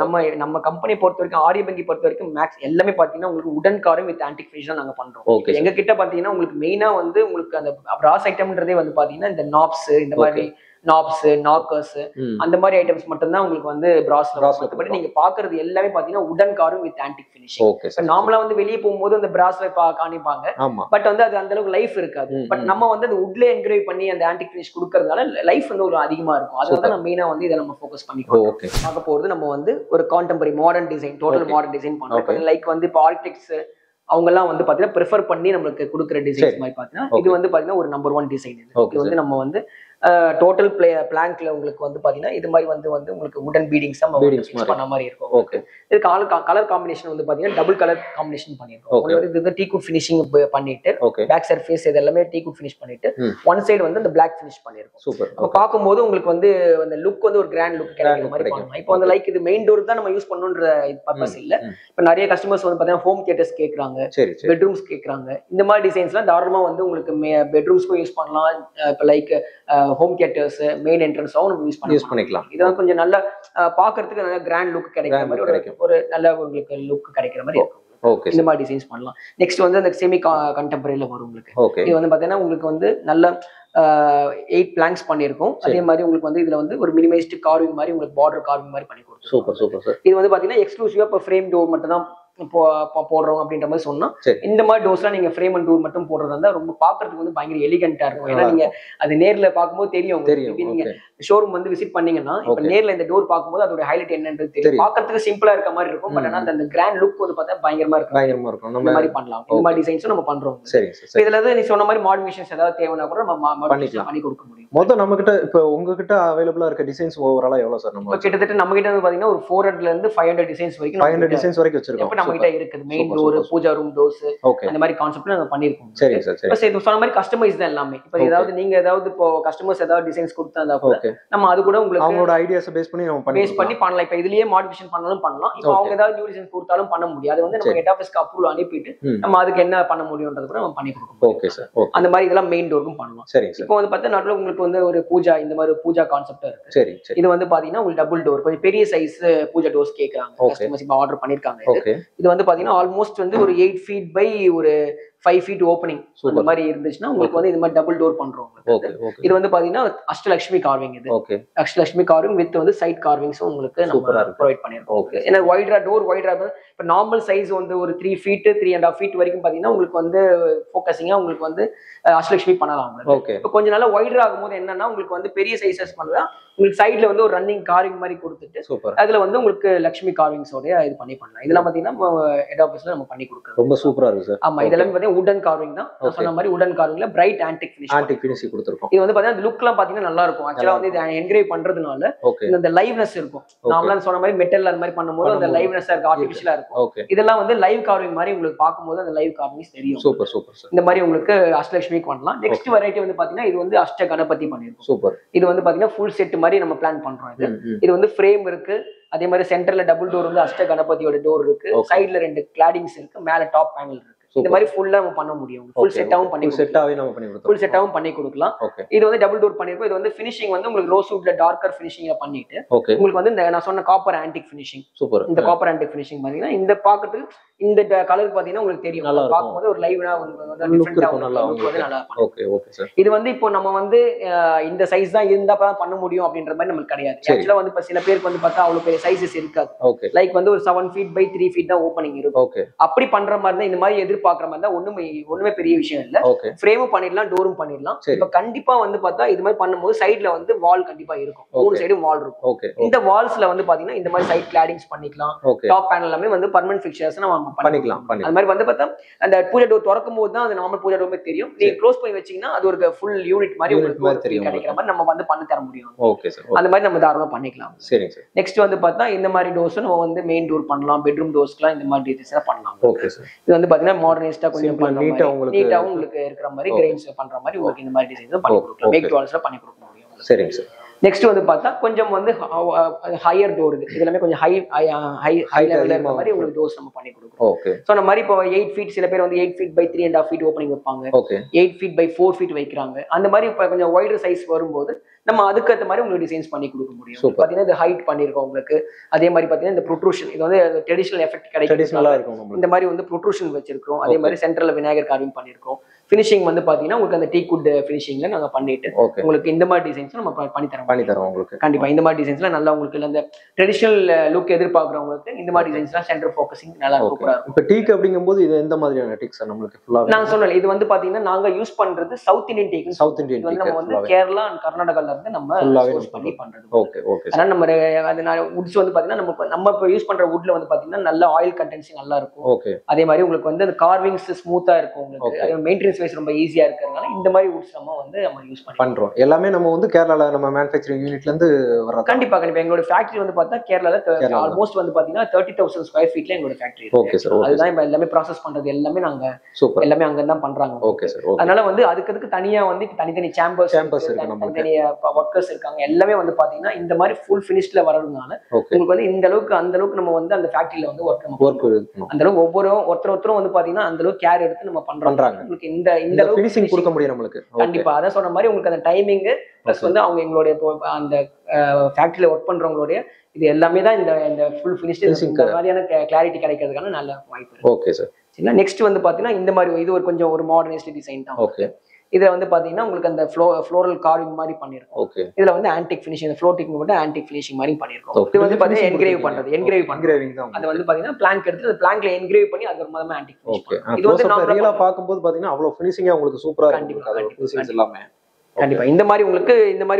நம்ம கம்பெனி பொறுத்த வரைக்கும் ஆரிய பங்கி பொறுத்த வரைக்கும் மேக்ஸ் எல்லாமே பாத்தீங்கன்னா உங்களுக்கு உடன் கார்விங் வித் ஆன்டிக் ஃபினிஷ் தான் நாங்க பண்றோம். எங்க கிட்ட பாத்தீங்கன்னா உங்களுக்கு மெயினா வந்து உங்களுக்கு அந்த பிராஸ் ஐட்டம்ன்றதே வந்து பாத்தீங்கன்னா இந்த நாப்ஸ், இந்த மாதிரி நாப்ஸ், நாக்கர்ஸ், அந்த மாதிரி ஐட்டம்ஸ் மட்டும் தான் உங்களுக்கு வந்து பிராஸ்ல பட் நீங்க பாக்குறது எல்லாமே பாத்தீங்கன்னா உடன் கார்விங் வித் ஆன்டிக் ஃபினிஷிங். இப்போ நார்மலா வந்து வெளியே போகும்போது அந்த பிராஸ்ல காணிப்பாங்க, பட் வந்து அது அந்த அளவுக்கு லைஃப் இருக்காது. பட் நம்ம வந்து அந்த வுட்ல என்கிரேவ் பண்ணி அந்த ஆன்டிக் ஃபினிஷ் கொடுக்கறதுனால லைஃப் வந்து ஒரு அதிகமா இருக்கும். அதனால நம்ம மெயினா வந்து இதை நம்ம ஃபோக்கஸ் பண்ணிக்கிறோம். பார்க்க போறது நம்ம வந்து ஒரு contemporary modern design, total modern design பண்றோம். லைக் வந்து இப்போ ஆர்கிடெக்ட்ஸ் அவங்க எல்லாம் வந்து பாத்தீங்கன்னா ப்ரிஃபர் பண்ணி நம்மளுக்கு கொடுக்குற டிசைன்ஸ் மாதிரி பாத்தீங்கன்னா இது வந்து பாத்தீங்கன்னா ஒரு நம்பர் 1 டிசைன். இது வந்து நம்ம வந்து டோட்டல் பிளாங்க்ல உங்களுக்கு வந்து பாத்தீங்கன்னா இது மாதிரி வந்து உங்களுக்கு உடன் பீடிங்ஸ் பண்ண மாதிரி இருக்கும். ஓகே. இது கலர் காம்பினேஷன் வந்து பாத்தீங்கன்னா டபுள் கலர் காம்பினேஷன் பண்ணிருக்கோம். இது வந்து டீ குட் ஃபினிஷிங் பண்ணிட்டு பேக் சர்ஃபேஸ் இது எல்லாமே டீ குட் ஃபினிஷ் பண்ணிட்டு ஒன் சைடு வந்து அந்த பிளாக் ஃபினிஷ் பண்ணிருக்கோம். சூப்பர். அப்ப பாக்கும்போது உங்களுக்கு வந்து அந்த லுக் வந்து ஒரு கிராண்ட் லுக் கிடைக்கிற மாதிரி பண்ணலாம். இப்போ வந்து லைக் இது மெயின் டோர் தான் நம்ம யூஸ் பண்ணணும்ன்ற பர்பஸ் இல்ல. இப்போ நிறைய கஸ்டமர்ஸ் வந்து பாத்தீங்கன்னா ஹோம் தியேட்டர்ஸ் கேக்குறாங்க, பெட்ரூம்ஸ் கேக்குறாங்க. இந்த மாதிரி டிசைன்ஸ்லாம் தாராளமா வந்து உங்களுக்கு பெட்ரூம்ஸ்க்கும் யூஸ் பண்ணலாம். இப்போ லைக் ஹோம் தியேட்டர்ஸ் மெயின் என்ட்ரன்ஸாவும் நம்ம யூஸ் பண்ணிக்கலாம். இதெல்லாம் கொஞ்சம் நல்ல பாக்குறதுக்கு நல்ல கிராண்ட் லுக் கிடைக்கிற மாதிரி ஒரு நல்ல உங்களுக்கு லுக் கிடைக்கிற மாதிரி இருக்கும். இந்த மாதிரி டிசைன்ஸ் பண்ணலாம். நெக்ஸ்ட் வந்து அந்த செமி கண்டெம்பரரியில வரும் உங்களுக்கு. இது வந்து பாத்தீங்கன்னா உங்களுக்கு வந்து நல்ல 8 பிளாங்க்ஸ் பண்ணிருக்கோம். அதே மாதிரி உங்களுக்கு வந்து இதுல வந்து ஒரு மினிமைஸ்ட் கார்விங் மாதிரி உங்களுக்கு பார்டர் கார்விங் மாதிரி பண்ணி கொடுத்துருக்கோம். Super super sir. இது வந்து பாத்தீங்கன்னா எக்ஸ்க்ளூசிவா இப்போ ஃப்ரேம் டோர் மட்டும் தான் போடுறோம் அப்படின்ற மாதிரி சொன்னா இந்த மாதிரி டோர்ஸ்லாம் நீங்க ஃப்ரேம் அண்ட் டோர் மட்டும் போடுறதா இருந்தா ரொம்ப பாக்குறதுக்கு வந்து பயங்கர எலிகண்டா இருக்கும். ஏன்னா நீங்க அது நேர்ல பார்க்கும்போது தெரியும். நீங்க ஷோரூம் வந்து விசிட் பண்ணீங்கன்னா இப்ப நேர்ல இந்த டோர் பார்க்கும்போது அதோட ஹைலைட் என்னன்றது தெரியும். பாக்குறதுக்கு சிம்பிளா இருக்க மாதிரி இருக்கும். பட் ஆனா அந்த கிராண்ட் லுக் வந்து பார்த்தா பயங்கரமா இருக்கும். இந்த மாதிரி பண்ணலாம். இந்த மாதிரி டிசைன்ஸும் நம்ம பண்றோம். இதுல இருந்து நீ சொன்ன மாதிரி மாடிஃபிகேஷன்ஸ் ஏதாவது தேவைன்னா கூட நம்ம பண்ணி கொடுக்க முடியும். மொத்தம் நம்ம கிட்ட இப்ப உங்ககிட்ட அவைலபிளா இருக்க டிசைன்ஸ் ஓவராலா எவ்வளவு சார்? நம்ம கிட்டத்தட்ட நம்ம கிட்ட வந்து பாத்தீங்கன்னா ஒரு 400 ல இருந்து 500 டிசைன்ஸ் வரைக்கும் 500 டிசைன்ஸ் வரைக்கும் வச்சிருக்கோம். நம்ம கிட்ட இருக்குது main door, pooja room doors, அந்த மாதிரி கான்செப்ட்ல நாங்க பண்ணிருக்கோம். சரி சார். சரி. இப்போ சொன்ன மாதிரி கஸ்டமைஸ் தான் எல்லாமே. இப்போ ஏதாவது நீங்க ஏதாவது இப்போ கஸ்டமர்ஸ் ஏதாவது டிசைன்ஸ் கொடுத்தா கூட நம்ம அது கூட உங்களுக்கு அவங்களோட ஐடியாஸ் பேஸ் பண்ணி நம்ம பண்ணலாம். இப்போ இதுலயே மாடிஃபிகேஷன் பண்ணாலும் பண்ணலாம். இப்போ அவங்க ஏதாவது நியூ டிசைன்ஸ் கொடுத்தாலும் பண்ண முடியும். அது வந்து நம்ம ஹெட் ஆஃபீஸ்க்கு அப்ரூவல் அனுப்பிட்டு நம்ம அதுக்கு என்ன பண்ண முடியும்ன்றது கூட நம்ம பண்ணி கொடுப்போம். Okay sir. அந்த மாதிரி இதெல்லாம் மெயின் டோருக்கும் பண்ணலாம். சரி. இப்போ வந்து பார்த்தா நடுவில் உங்களுக்கு வந்து ஒரு பூஜா, இந்த மாதிரி பூஜா கான்செப்ட் இருக்கு. சரி. இது வந்து பாத்தீங்கன்னா உங்களுக்கு டபுள் டோர், கொஞ்சம் பெரிய சைஸ் பூஜா டோர்ஸ் கேக்குறாங்க கஸ்டமர்ஸ். இப்போ ஆர்டர் பண்ணிருக்காங்க. இது வந்து பாத்தீங்கன்னா ஆல்மோஸ்ட் வந்து ஒரு 8 feet by ஒரு 5 feet ஓப்பனிங் அந்த மாதிரி இருந்துச்சுன்னா உங்களுக்கு வந்து இந்த மாதிரி டபுள் டோர் பண்றோம். இது வந்து பாத்தீங்கன்னா அஷ்டலட்சுமி கார்விங். இது அஷ்டலட்சுமி கார்விங் வித் வந்து சைட் கார்விங்ஸும் உங்களுக்கு நம்ம ப்ரொவைட் பண்ணிருக்கோம். ஏன்னா வைட்ரா டோர் இப்போ நார்மல் சைஸ் வந்து ஒரு 3 feet 3.5 feet வரைக்கும் பாத்தீங்கன்னா உங்களுக்கு வந்து ஃபோக்கஸிங்கா உங்களுக்கு வந்து அஷ்டலட்சுமி பண்ணலாம். இப்போ கொஞ்சம் நல்லா வைட்ரா ஆகும்போது என்னன்னா உங்களுக்கு வந்து பெரிய சைஸஸ் பண்ணுதா உங்களுக்கு சைட்ல வந்து ஒரு ரன்னிங் கார்விங் மாதிரி கொடுத்துட்டு அதுல வந்து உங்களுக்கு லட்சுமி கார்விங்ஸோட இது பண்ணலாம். இதெல்லாம் பாத்தீங்கன்னா ஹெட் ஆஃபீஸ்ல நம்ம பண்ணி கொடுக்குறோம். ரொம்ப சூப்பரா இருக்கு சார். ஆமா, இதெல்லாம் பாத்தீங்கன்னா உடன் கார்விங் தான். நான் சொன்ன மாதிரி உடன் கார்விங்ல பிரைட் ஆன்டிக் ஃபினிஷ் கொடுத்துருக்கோம். இது வந்து பாத்தீங்கன்னா லுக்லாம் பாத்தீங்கன்னா நல்லா இருக்கும். ஆக்சுவலா வந்து இது என்கிரேவ் பண்றதுனால இந்த லைவ்னஸ் இருக்கும். நார்மலா சொன்ன மாதிரி மெட்டல் அந்த மாதிரி பண்ணும்போது அந்த லைவ்னஸ் இருக்கு, ஆர்டிஃபிஷியலா இருக்கும். இதெல்லாம் வந்து லைவ் கார்விங் மாதிரி உங்களுக்கு பார்க்கும்போது அந்த லைவ் கார்விங்ஸ் தெரியும். Super super sir. இந்த மாதிரி உங்களுக்கு அஷ்டலட்சுமிக்கு பண்ணலாம். நெக்ஸ்ட் வெரைட்டி வந்து பாத்தீங்கன்னா இது வந்து அஷ்ட கணபதி பண்ணிருக்கோம். சூப்பர். இது வந்து பாத்தீங்கன்னா ஃபுல் செட் மாதிரி நம்ம பிளான் பண்றோம். இது வந்து ஃப்ரேம் இருக்கு, அதே மாதிரி சென்டர்ல டபுள் டோர் வந்து அஷ்ட கணபதியோட டோர் இருக்கு, சைடுல 2 கிளாடிங்ஸ் இருக்கு, மேல டாப் பேனல் இருக்கு. இந்த மாதிரி ஃபுல்லா நம்ம பண்ண முடியும். ஃபுல் செட்டாவும் பண்ணி செட்டாவே நம்ம பண்ணி கொடுத்தோம். ஃபுல் செட்டாவும் பண்ணி கொடுக்கலாம். இது வந்து டபுள் டோர் பண்ணிருக்கோம். இது வந்து ஃபினிஷிங் வந்து உங்களுக்கு ரோஸ் வுட்ல டார்க்கர் ஃபினிஷிங்ல பண்ணிட்டு உங்களுக்கு வந்து இந்த நான் சொன்ன காப்பர் ஆன்டிக் ஃபினிஷிங். சூப்பர். இந்த காப்பர் ஆன்டிக் ஃபினிஷிங் பாத்தீங்கன்னா இந்த பாக்கிறதுக்கு இந்த கலர் பாத்தீங்கன்னா உங்களுக்கு தெரியும். பாக்கும்போது ஒரு லைவ்னா டிஃபரண்டா நல்லா இருக்கும். Okay okay sir. இது வந்து இப்போ நம்ம வந்து இந்த சைஸ் தான் இருந்தா பண்ண முடியும் அப்படின்ற மாதிரி நமக்கு கிடையாது. ஆக்சுவலா வந்து இப்ப சில பேருக்கு வந்து பார்த்தா அவ்வளவு பெரிய சைஸஸ் இருக்காது. லைக் வந்து ஒரு 7 feet by 3 feet தான் ஓப்பனிங் இருக்கும். அப்படி பண்ற மாதிரி தான் இந்த மாதிரி எதிர்பார்க்குற மாதிரி தான் ஒண்ணுமே பெரிய விஷயம் இல்ல. ஃப்ரேமும் பண்ணிடலாம், டோரும் பண்ணிடலாம். இப்ப கண்டிப்பா வந்து பார்த்தா இது மாதிரி பண்ணும்போது சைட்ல வந்து வால் கண்டிப்பா இருக்கும். 3 சைடும் வால் இருக்கும். இந்த வால்ஸ்ல வந்து பாத்தீங்கன்னா இந்த மாதிரி சைட் கிளாடிங்ஸ் பண்ணிக்கலாம். டாப் பேனல் எல்லாமே வந்து பர்மனன்ட் ஃபிக்சர்ஸ் நம்ம பண்ணிக்கலாம். அது மாதிரி வந்து பார்த்தா அந்த பூஜை டோர் திறக்கும் போது தான் அது நார்மல் பூஜை டோருமே தெரியும். நீங்க க்ளோஸ் பண்ணி வச்சீங்கன்னா அது ஒரு ஃபுல் யூனிட் மாதிரி உங்களுக்கு தெரியும். கிடைக்கிற மாதிரி நம்ம வந்து பண்ணி தர முடியும். அந்த மாதிரி நம்ம தாராளமா பண்ணிக்கலாம். சரிங்க சார். நெக்ஸ்ட் வந்து பார்த்தா இந்த மாதிரி டோர்ஸ் நம்ம வந்து மெயின் டோர் பண்ணலாம். பெட்ரூம் டோர்ஸ்க்குலாம் இந்த மாதிரி டிசைன்ஸ் பண்ணலாம். Okay sir. இது வந்து பாத்தீங்கன்னா மாடர்னைஸ்டா கொஞ்சம் நீட்டா உங்களுக்கு இருக்கிற மாதிரி கிரெயின்ஸ் பண்ற மாதிரி உங்களுக்கு இந்த மாதிரி டிசைன்ஸ் பண்ணி கொடுக்கலாம். மேக் வால்ஸ்ல பண்ணி கொடுக்க முடியும். சரிங்க சார். நெக்ஸ்ட் வந்து பார்த்தா கொஞ்சம் வந்து ஹையர் டோர் இது எல்லாமே கொஞ்சம் ஹை லெவல்ல இருக்க மாதிரி உங்களுக்கு டோர்ஸ் நம்ம பண்ணி கொடுக்குறோம். ஓகே. சோ அந்த மாதிரி இப்போ 8 feet சில பேர் வந்து 8 feet by 3.5 feet ஓப்பனிங் வைப்பாங்க. 8 feet by 4 feet வைக்கிறாங்க. அந்த மாதிரி இப்போ கொஞ்சம் வைடர் சைஸ் வரும்போது நம்ம அதுக்கேற்ற மாதிரி உங்களுக்கு டிசைன்ஸ் பண்ணி கொடுக்க முடியும். பாத்தீங்கன்னா இந்த ஹைட் பண்ணிருக்கோம் உங்களுக்கு. அதே மாதிரி பாத்தீங்கன்னா இந்த ப்ரொட்ரூஷன் இது வந்து ட்ரெடிஷனல் எஃபெக்ட் கிடைக்கும். இந்த மாதிரி வந்து ப்ரொட்ரூஷன் வச்சிருக்கோம். அதே மாதிரி சென்டர்ல விநாயகர் கார்விங் பண்ணிருக்கோம். ஃபினிஷிங் வந்து பாத்தீங்கன்னா உங்களுக்கு அந்த டீ குட் ஃபினிஷிங்ல நாங்க பண்ணிட்டு உங்களுக்கு இந்த மாதிரி டிசைன்ஸ் நம்ம பண்ணி தரோம் உங்களுக்கு. கண்டிப்பா இந்த மாதிரி டிசைன்ஸ்ல நல்லா உங்களுக்கு அந்த ட்ரெடிஷனல் லுக் எதிர்பார்க்கறவங்களுக்கு இந்த மாதிரி டிசைன்ஸ்லாம் சென்டர் ஃபோக்கசிங் நல்லா இருக்கும். இப்போ டீக் அப்படிங்கும்போது இது எந்த மாதிரியான டீக்ஸ் நம்மளுக்கு ஃபுல்லா நான் சொன்னேன். இது வந்து பாத்தீங்கன்னா நாங்க யூஸ் பண்றது சவுத் இந்தியன் டீக். சவுத் இந்தியன் வந்து நம்ம வந்து கேரளா அண்ட் கர்நாடகால இருந்து நம்ம சோர்ஸ் பண்ணி பண்றது. Okay okay. அதனால நம்ம அது வுட்ஸ் வந்து பாத்தீங்கன்னா நம்ம இப்போ யூஸ் பண்ற வுட்ல வந்து பாத்தீங்கன்னா நல்ல ஆயில் கண்டென்சி நல்லா இருக்கும். ஓகே. அதே மாதிரி உங்களுக்கு வந்து அந்த கார்விங்ஸ் ஸ்மூத்தா இருக்கும் உங்களுக்கு. அது மெயின்டெனன்ஸ் வைஸ் ரொம்ப ஈஸியா இருக்கிறதுனால இந்த மாதிரி வுட்ஸ் நம்ம யூஸ் பண்றோம். எல்லாமே நம்ம வந்து கேரளால நம்ம மேனுஃபேக்சரிங் யூனிட்ல இருந்து வர்றது. கண்டிப்பா எங்களோட ஃபேக்டரி வந்து பார்த்தா கேரளால ஆல்மோஸ்ட் வந்து பாத்தீங்கன்னா 30,000 ஸ்கொயர் ஃபீட்ல எங்களோட ஃபேக்டரி இருக்கு. Okay sir. அதுதான் இப்ப எல்லாமே ப்ராசஸ் பண்றது எல்லாமே நாங்க எல்லாமே அங்க தான் பண்றாங்க. Okay sir. அதனால வந்து அதுக்கு தனியா வந்து தனித்தனி சேம்பர்ஸ் இருக்கு, தனித்தனி ஒர்க்கர்ஸ் இருக்காங்க. எல்லாமே வந்து பாத்தீங்கன்னா இந்த மாதிரி ஃபுல் ஃபினிஷ்ல வரதுனால உங்களுக்கு வந்து இந்த அளவுக்கு அந்த அளவுக்கு நம்ம வந்து அந்த ஃபேக்டரியில வந்து ஒர்க் அந்த அளவுக்கு ஒருத்தரும் வந்து பாத்தீங்கன்னா அந்த அளவுக்கு கேர் எடுத்து நம்ம பண்றாங்க. உங்களுக்கு இந்த அளவுக்கு ஃபினிஷிங் கொடுக்க முடியும் நம்மளுக்கு. கண்டிப்பா அதான் சொன்ன மாதிரி உங்களுக்கு அந்த டைமிங் பிளஸ் வந்து அவங்க எங்களுடைய அந்த ஃபேக்டரியில ஒர்க் பண்றவங்களுடைய இது எல்லாமே தான் இந்த ஃபுல் ஃபினிஷிங் மாதிரியான கிளாரிட்டி கிடைக்கிறதுக்கான நல்ல வாய்ப்பு இருக்கு. Okay sir. சரிங்களா. நெக்ஸ்ட் வந்து பாத்தீங்கன்னா இந்த மாதிரி இது ஒரு கொஞ்சம் ஒரு மாடர்னைஸ்ட் டிசைன் தான். ஓகே. இதுல வந்து பாத்தீங்கன்னா உங்களுக்கு அந்த ஃப்ளோரல் கார்விங் மாதிரி பண்ணிருக்கோம். ஓகே. இதுல வந்து ஆன்டிக் ஃபினிஷிங் ஃப்ளோட்டிங் மட்டும் ஆன்டிக் ஃபினிஷிங் மாதிரி பண்ணிருக்கோம். இது வந்து பாத்தீங்கன்னா என்கிரேவ் என்கிரேவிங் தான். அது வந்து பாத்தீங்கன்னா பிளாங்க் எடுத்து அந்த பிளாங்க்ல என்கிரேவ் பண்ணி அது ஒரு மாதிரி ஆன்டிக் ஃபினிஷ். ஓகே. இது வந்து நார்மலா பாக்கும்போது பாத்தீங்கன்னா அவ்வளவு ஃபினிஷிங்கா உங்களுக்கு சூப்பரா இருக்கும். ஃபினிஷிங்ஸ் எல்லாமே கண்டிப்பா இந்த மாதிரி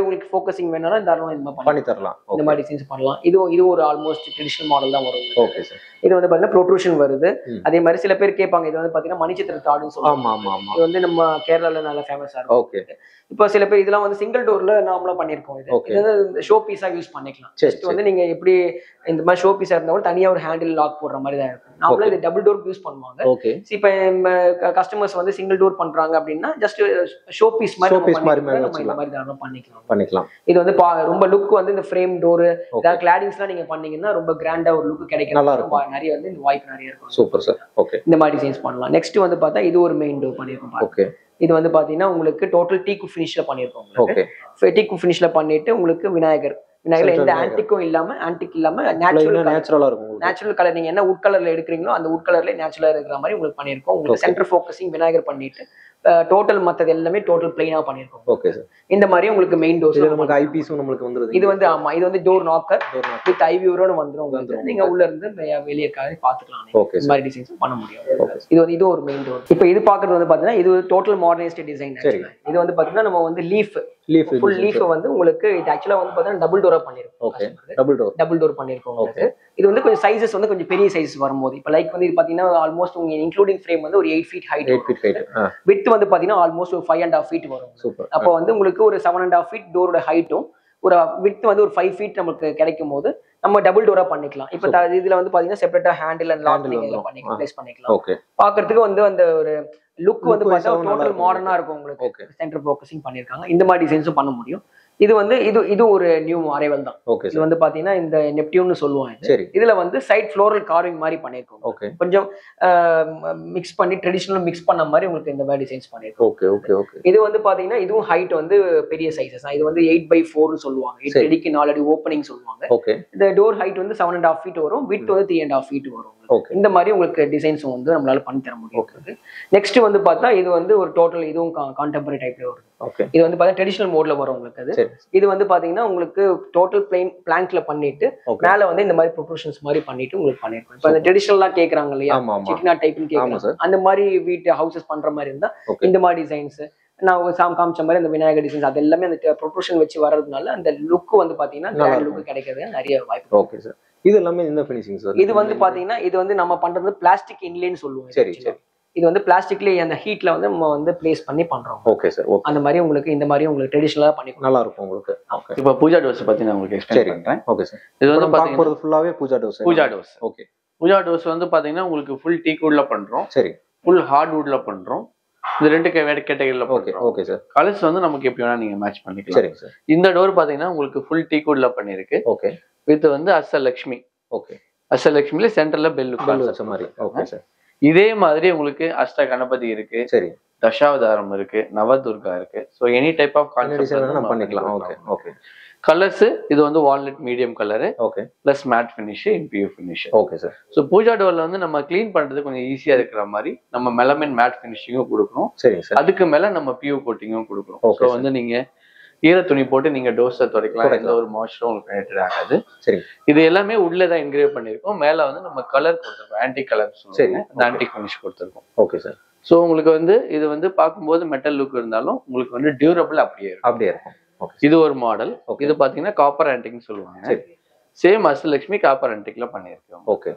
உங்களுக்கு ஃபோக்கசிங் வேணும்னா தாராளமா இந்த மாதிரி பண்ணி தரலாம். இந்த மாதிரி டிசைன்ஸ் பண்ணலாம். இது ஒரு ஆல்மோஸ்ட் ட்ரெடிஷனல் மாடல் தான் வரும். Okay sir. இது வந்து பாத்தீங்கன்னா ப்ரொட்ரூஷன் வருது. அதே மாதிரி சில பேர் கேட்பாங்க இது வந்து பாத்தீங்கன்னா மணிச்சித்திர தாடுன்னு சொல்லுவாங்க. ஆமா ஆமா. இது வந்து நம்ம கேரளால நல்ல ஃபேமஸா இருக்கும். ஓகே. இப்போ சில பேர் இதெல்லாம் வந்து சிங்கிள் டோர்ல நார்மலா பண்ணிருக்கோம். இது வந்து ஷோ பீஸா யூஸ் பண்ணிக்கலாம். ஜஸ்ட் வந்து நீங்க எப்படி இந்த மாதிரி ஷோ பீஸா இருந்தாலும் தனியா ஒரு ஹேண்டில் லாக் போடுற மாதிரி தான் இருக்கும். நார்மலா இது டபுள் டோர் யூஸ் பண்ணுவாங்க. ஓகே. இப்போ கஸ்டமர்ஸ் வந்து சிங்கிள் டோர் பண்றாங்க அப்படின்னா ஜஸ்ட் ஷோ பீஸ் மாதிரி இந்த மாதிரி தாராளமா பண்ணிக்கலாம். இது வந்து ரொம்ப லுக் வந்து இந்த ஃப்ரேம் டோர் ஏதாவது கிளாடிங்ஸ்லாம் நீங்க பண்ணீங்கன்னா ரொம்ப கிராண்டா ஒரு லுக் கிடைக்கும். நல்லா இருக்கும். நிறைய வந்து இந்த வாய்ப்பு நிறைய இருக்கும். Super sir. ஓகே. இந்த மாதிரி டிசைன்ஸ் பண்ணலாம். நெக்ஸ்ட் வந்து பார்த்தா இது ஒரு மெயின் டோர் பண்ணிருக்கோம். ஓகே. இது வந்து பாத்தீங்கன்னா உங்களுக்கு டோட்டல் டீக்கு ஃபினிஷ்ல பண்ணிருக்கோம். ஓகே. டீக்கு ஃபினிஷ்ல பண்ணிட்டு உங்களுக்கு விநாயகர் எந்த ஆன்டிக்கும் இல்லாம நேச்சுரலா இருக்கும். நேச்சுரல் கலர் நீங்க என்ன வுட் கலர்ல எடுக்கிறீங்களோ அந்த வுட் கலர்ல நேச்சுரலா இருக்கிற மாதிரி உங்களுக்கு பண்ணிருக்கோம். உங்களுக்கு சென்டர் ஃபோக்கசிங் விநாயகர் பண்ணிட்டு டோட்டல் மத்தது எல்லாமே டோட்டல் பிளைனா பண்ணிருக்கோம். Okay sir. இந்த மாதிரி உங்களுக்கு மெயின் டோர் நமக்கு ஐபிஸும் நமக்கு வந்துருது. இது வந்து ஆமா இது வந்து டோர் நாக்கர் வித் ஐவியூரோட வந்துரும். நீங்க உள்ள இருந்து வெளியே இருக்காது பாத்துக்கலாம். இந்த மாதிரி டிசைன்ஸ் பண்ண முடியும். இது ஒரு மெயின் டோர். இப்போ இது பாக்குறது வந்து பாத்தீங்கன்னா இது டோட்டல் மாடர்னைஸ்ட் டிசைன். இது வந்து பாத்தீங்கன்னா நம்ம வந்து ஃபுல் லீஃப் வந்து உங்களுக்கு இது ஆக்சுவலா வந்து பாத்தீங்கன்னா டபுள் டோரா பண்ணிருக்கோம். ஓகே. டபுள் டோர் பண்ணிருக்கோம். ஓகே. இது வந்து கொஞ்சம் சைஸஸ் வந்து கொஞ்சம் பெரிய சைஸ் வரும்போது இப்போ லைக் வந்து பாத்தீங்கன்னா ஆல்மோஸ்ட் உங்க இன்க்ளூடிங் ஃப்ரேம் வந்து ஒரு 8 feet ஹைட். வித் வந்து பாத்தீங்கன்னா ஆல்மோஸ்ட் ஒரு 5.5 feet வரும். அப்போ வந்து உங்களுக்கு ஒரு 7.5 feet டோரோட ஹைட்டும் ஒரு வித் வந்து ஒரு 5 feet நமக்கு கிடைக்கும் போது நம்ம டபுள் டோரா பண்ணிக்கலாம். இப்போ இதுல வந்து பாத்தீங்கன்னா செப்பரேட்டா ஹேண்டில் அண்ட் லாக் நீங்க பண்ணிக்கலாம், ப்ளேஸ் பண்ணிக்கலாம். பாக்குறதுக்கு வந்து அந்த ஒரு லுக் வந்து பார்த்தா டோட்டல் மாடர்னா இருக்கும் உங்களுக்கு. சென்டர் ஃபோக்கஸிங் பண்ணிருக்காங்க. இந்த மாதிரி டிசைன்ஸும் பண்ண முடியும். இது வந்து இது ஒரு நியூ அரைவல் தான். இது வந்து பாத்தீங்கன்னா இந்த நெப்டியூன்னு சொல்லுவாங்க. இதுல வந்து சைட் ஃப்ளோரல் கார்விங் மாதிரி பண்ணிருக்கோம். கொஞ்சம் மிக்ஸ் பண்ணி ட்ரெடிஷனல் மிக்ஸ் பண்ண மாதிரி உங்களுக்கு இந்த மாதிரி டிசைன்ஸ் பண்ணிருக்கோம். இது வந்து பாத்தீங்கன்னா இதுவும் ஹைட் வந்து பெரிய சைஸஸ் தான். இது வந்து 8x4 சொல்லுவாங்க. 8 அடிக்கு 4 அடி ஓப்பனிங் சொல்லுவாங்க. இந்த டோர் ஹைட் வந்து 7.5 feet வரும். விட்த் வந்து 3.5 feet வரும். இந்த மாதிரி உங்களுக்கு டிசைன்ஸ் வந்து நம்மளால பண்ணி தர முடியும். நெக்ஸ்ட் வந்து பார்த்தா இது வந்து ஒரு டோட்டல் இதுவும் கான்டெம்பரரி டைப்ல வருது. இது வந்து பார்த்தா ட்ரெடிஷனல் மோட்ல வரும் உங்களுக்கு. அது இது வந்து பாத்தீங்கன்னா உங்களுக்கு டோட்டல் பிளைன் பிளாங்க்ல பண்ணிட்டு மேல வந்து இந்த மாதிரி ப்ரொபோர்ஷன்ஸ் மாதிரி பண்ணிட்டு உங்களுக்கு பண்ணிருக்கோம். இப்போ அந்த ட்ரெடிஷனலா கேக்குறாங்க இல்லையா, சிக்னா டைப்னு கேக்குறாங்க. அந்த மாதிரி வீட்டு ஹவுசஸ் பண்ற மாதிரி இருந்தா இந்த மாதிரி டிசைன்ஸ் நான் காமிச்ச மாதிரி அந்த விநாயகர் டிசைன்ஸ் அது எல்லாமே அந்த ப்ரொபோர்ஷன் வச்சு வர்றதுனால அந்த லுக் வந்து பாத்தீங்கன்னா கிராண்ட் லுக் கிடைக்கிறது நிறைய வாய்ப்பு. Okay sir. இது எல்லாமே இந்த ஃபினிஷிங் சார். இது வந்து பாத்தீங்கன்னா இது வந்து நம்ம பண்றது பிளாஸ்டிக் இன்லேன்னு சொல்லுவோம். சரி. இது வந்து பிளாஸ்டிக்ல அந்த ஹீட்ல வந்து நம்ம வந்து பிளேஸ் பண்ணி பண்றோம். Okay sir. அந்த மாதிரி உங்களுக்கு இந்த மாதிரி உங்களுக்கு ட்ரெடிஷனலா பண்ணி நல்லா இருக்கும் உங்களுக்கு. ஓகே. இப்போ பூஜா டோர்ஸ் பத்தி நான் உங்களுக்கு எக்ஸ்பிளைன் பண்றேன். Okay sir. இது வந்து பாத்தீங்கன்னா ஃபுல்லாவே pooja doors. Pooja doors. Okay. Pooja doors வந்து பாத்தீங்கன்னா உங்களுக்கு ஃபுல் டீக் வுட்ல பண்றோம். சரி. ஃபுல் ஹார்ட் வுட்ல பண்றோம். இந்த ரெண்டு கேட்டகரியில பண்றோம். Okay sir. கலர்ஸ் வந்து நமக்கு எப்படி வேணா நீங்க மேட்ச் பண்ணிக்கலாம். சரிங்க சார். இந்த டோர் பாத்தீங்கன்னா உங்களுக்கு ஃபுல் டீக் வுட்ல பண்ணிருக்கு. ஓகே. வித் வந்து அஷ்டலட்சுமி. ஓகே. அஷ்டலட்சுமில சென்டர்ல பெல் வச்ச மாதிரி. Okay sir. இதே மாதிரி உங்களுக்கு அஷ்ட கணபதி இருக்கு. சரி. தசாவதாரம் இருக்கு, நவதுர்கா இருக்கு. So any type of concept பண்ணிக்கலாம். ஓகே. ஓகே. கலர்ஸ் இது வந்து walnut medium colour. Okay. Plus matt finish, impure finish. Okay sir. So pooja டோர்ல வந்து நம்ம க்ளீன் பண்றது கொஞ்சம் ஈஸியா இருக்கிற மாதிரி நம்ம மெலமைன் மேட் ஃபினிஷிங்கும் கொடுக்கணும். சரிங்க சார். அதுக்கு மேல நம்ம பியூர் கோட்டிங்கும் கொடுக்கணும். சோ வந்து நீங்க ஈர துணி போட்டு நீங்க டோர்ஸை துடைக்கலாம். எந்த ஒரு மாய்ஸ்சரும் உங்களுக்கு பெனிட்ரேட் ஆகாது. சரி. இது எல்லாமே உள்ளதான் என்கிரேவ் பண்ணிருக்கோம். மேல வந்து நம்ம கலர் கொடுத்துருக்கோம். ஆன்டிக் கலர் சொல்லுவாங்க. அந்த ஆன்டிக் ஃபினிஷ் கொடுத்துருக்கோம். Okay sir. சோ உங்களுக்கு வந்து இது வந்து பார்க்கும்போது மெட்டல் லுக் இருந்தாலும் உங்களுக்கு வந்து டியூரபிள் அப்படியே இருக்கும். இது ஒரு மாடல். இது பாத்தீங்கன்னா காப்பர் ஆன்டிக்னு சொல்லுவாங்க. சேம் அஷ்டலட்சுமி காப்பர் ஆன்டிக்ல பண்ணிருக்கோம். ஓகே.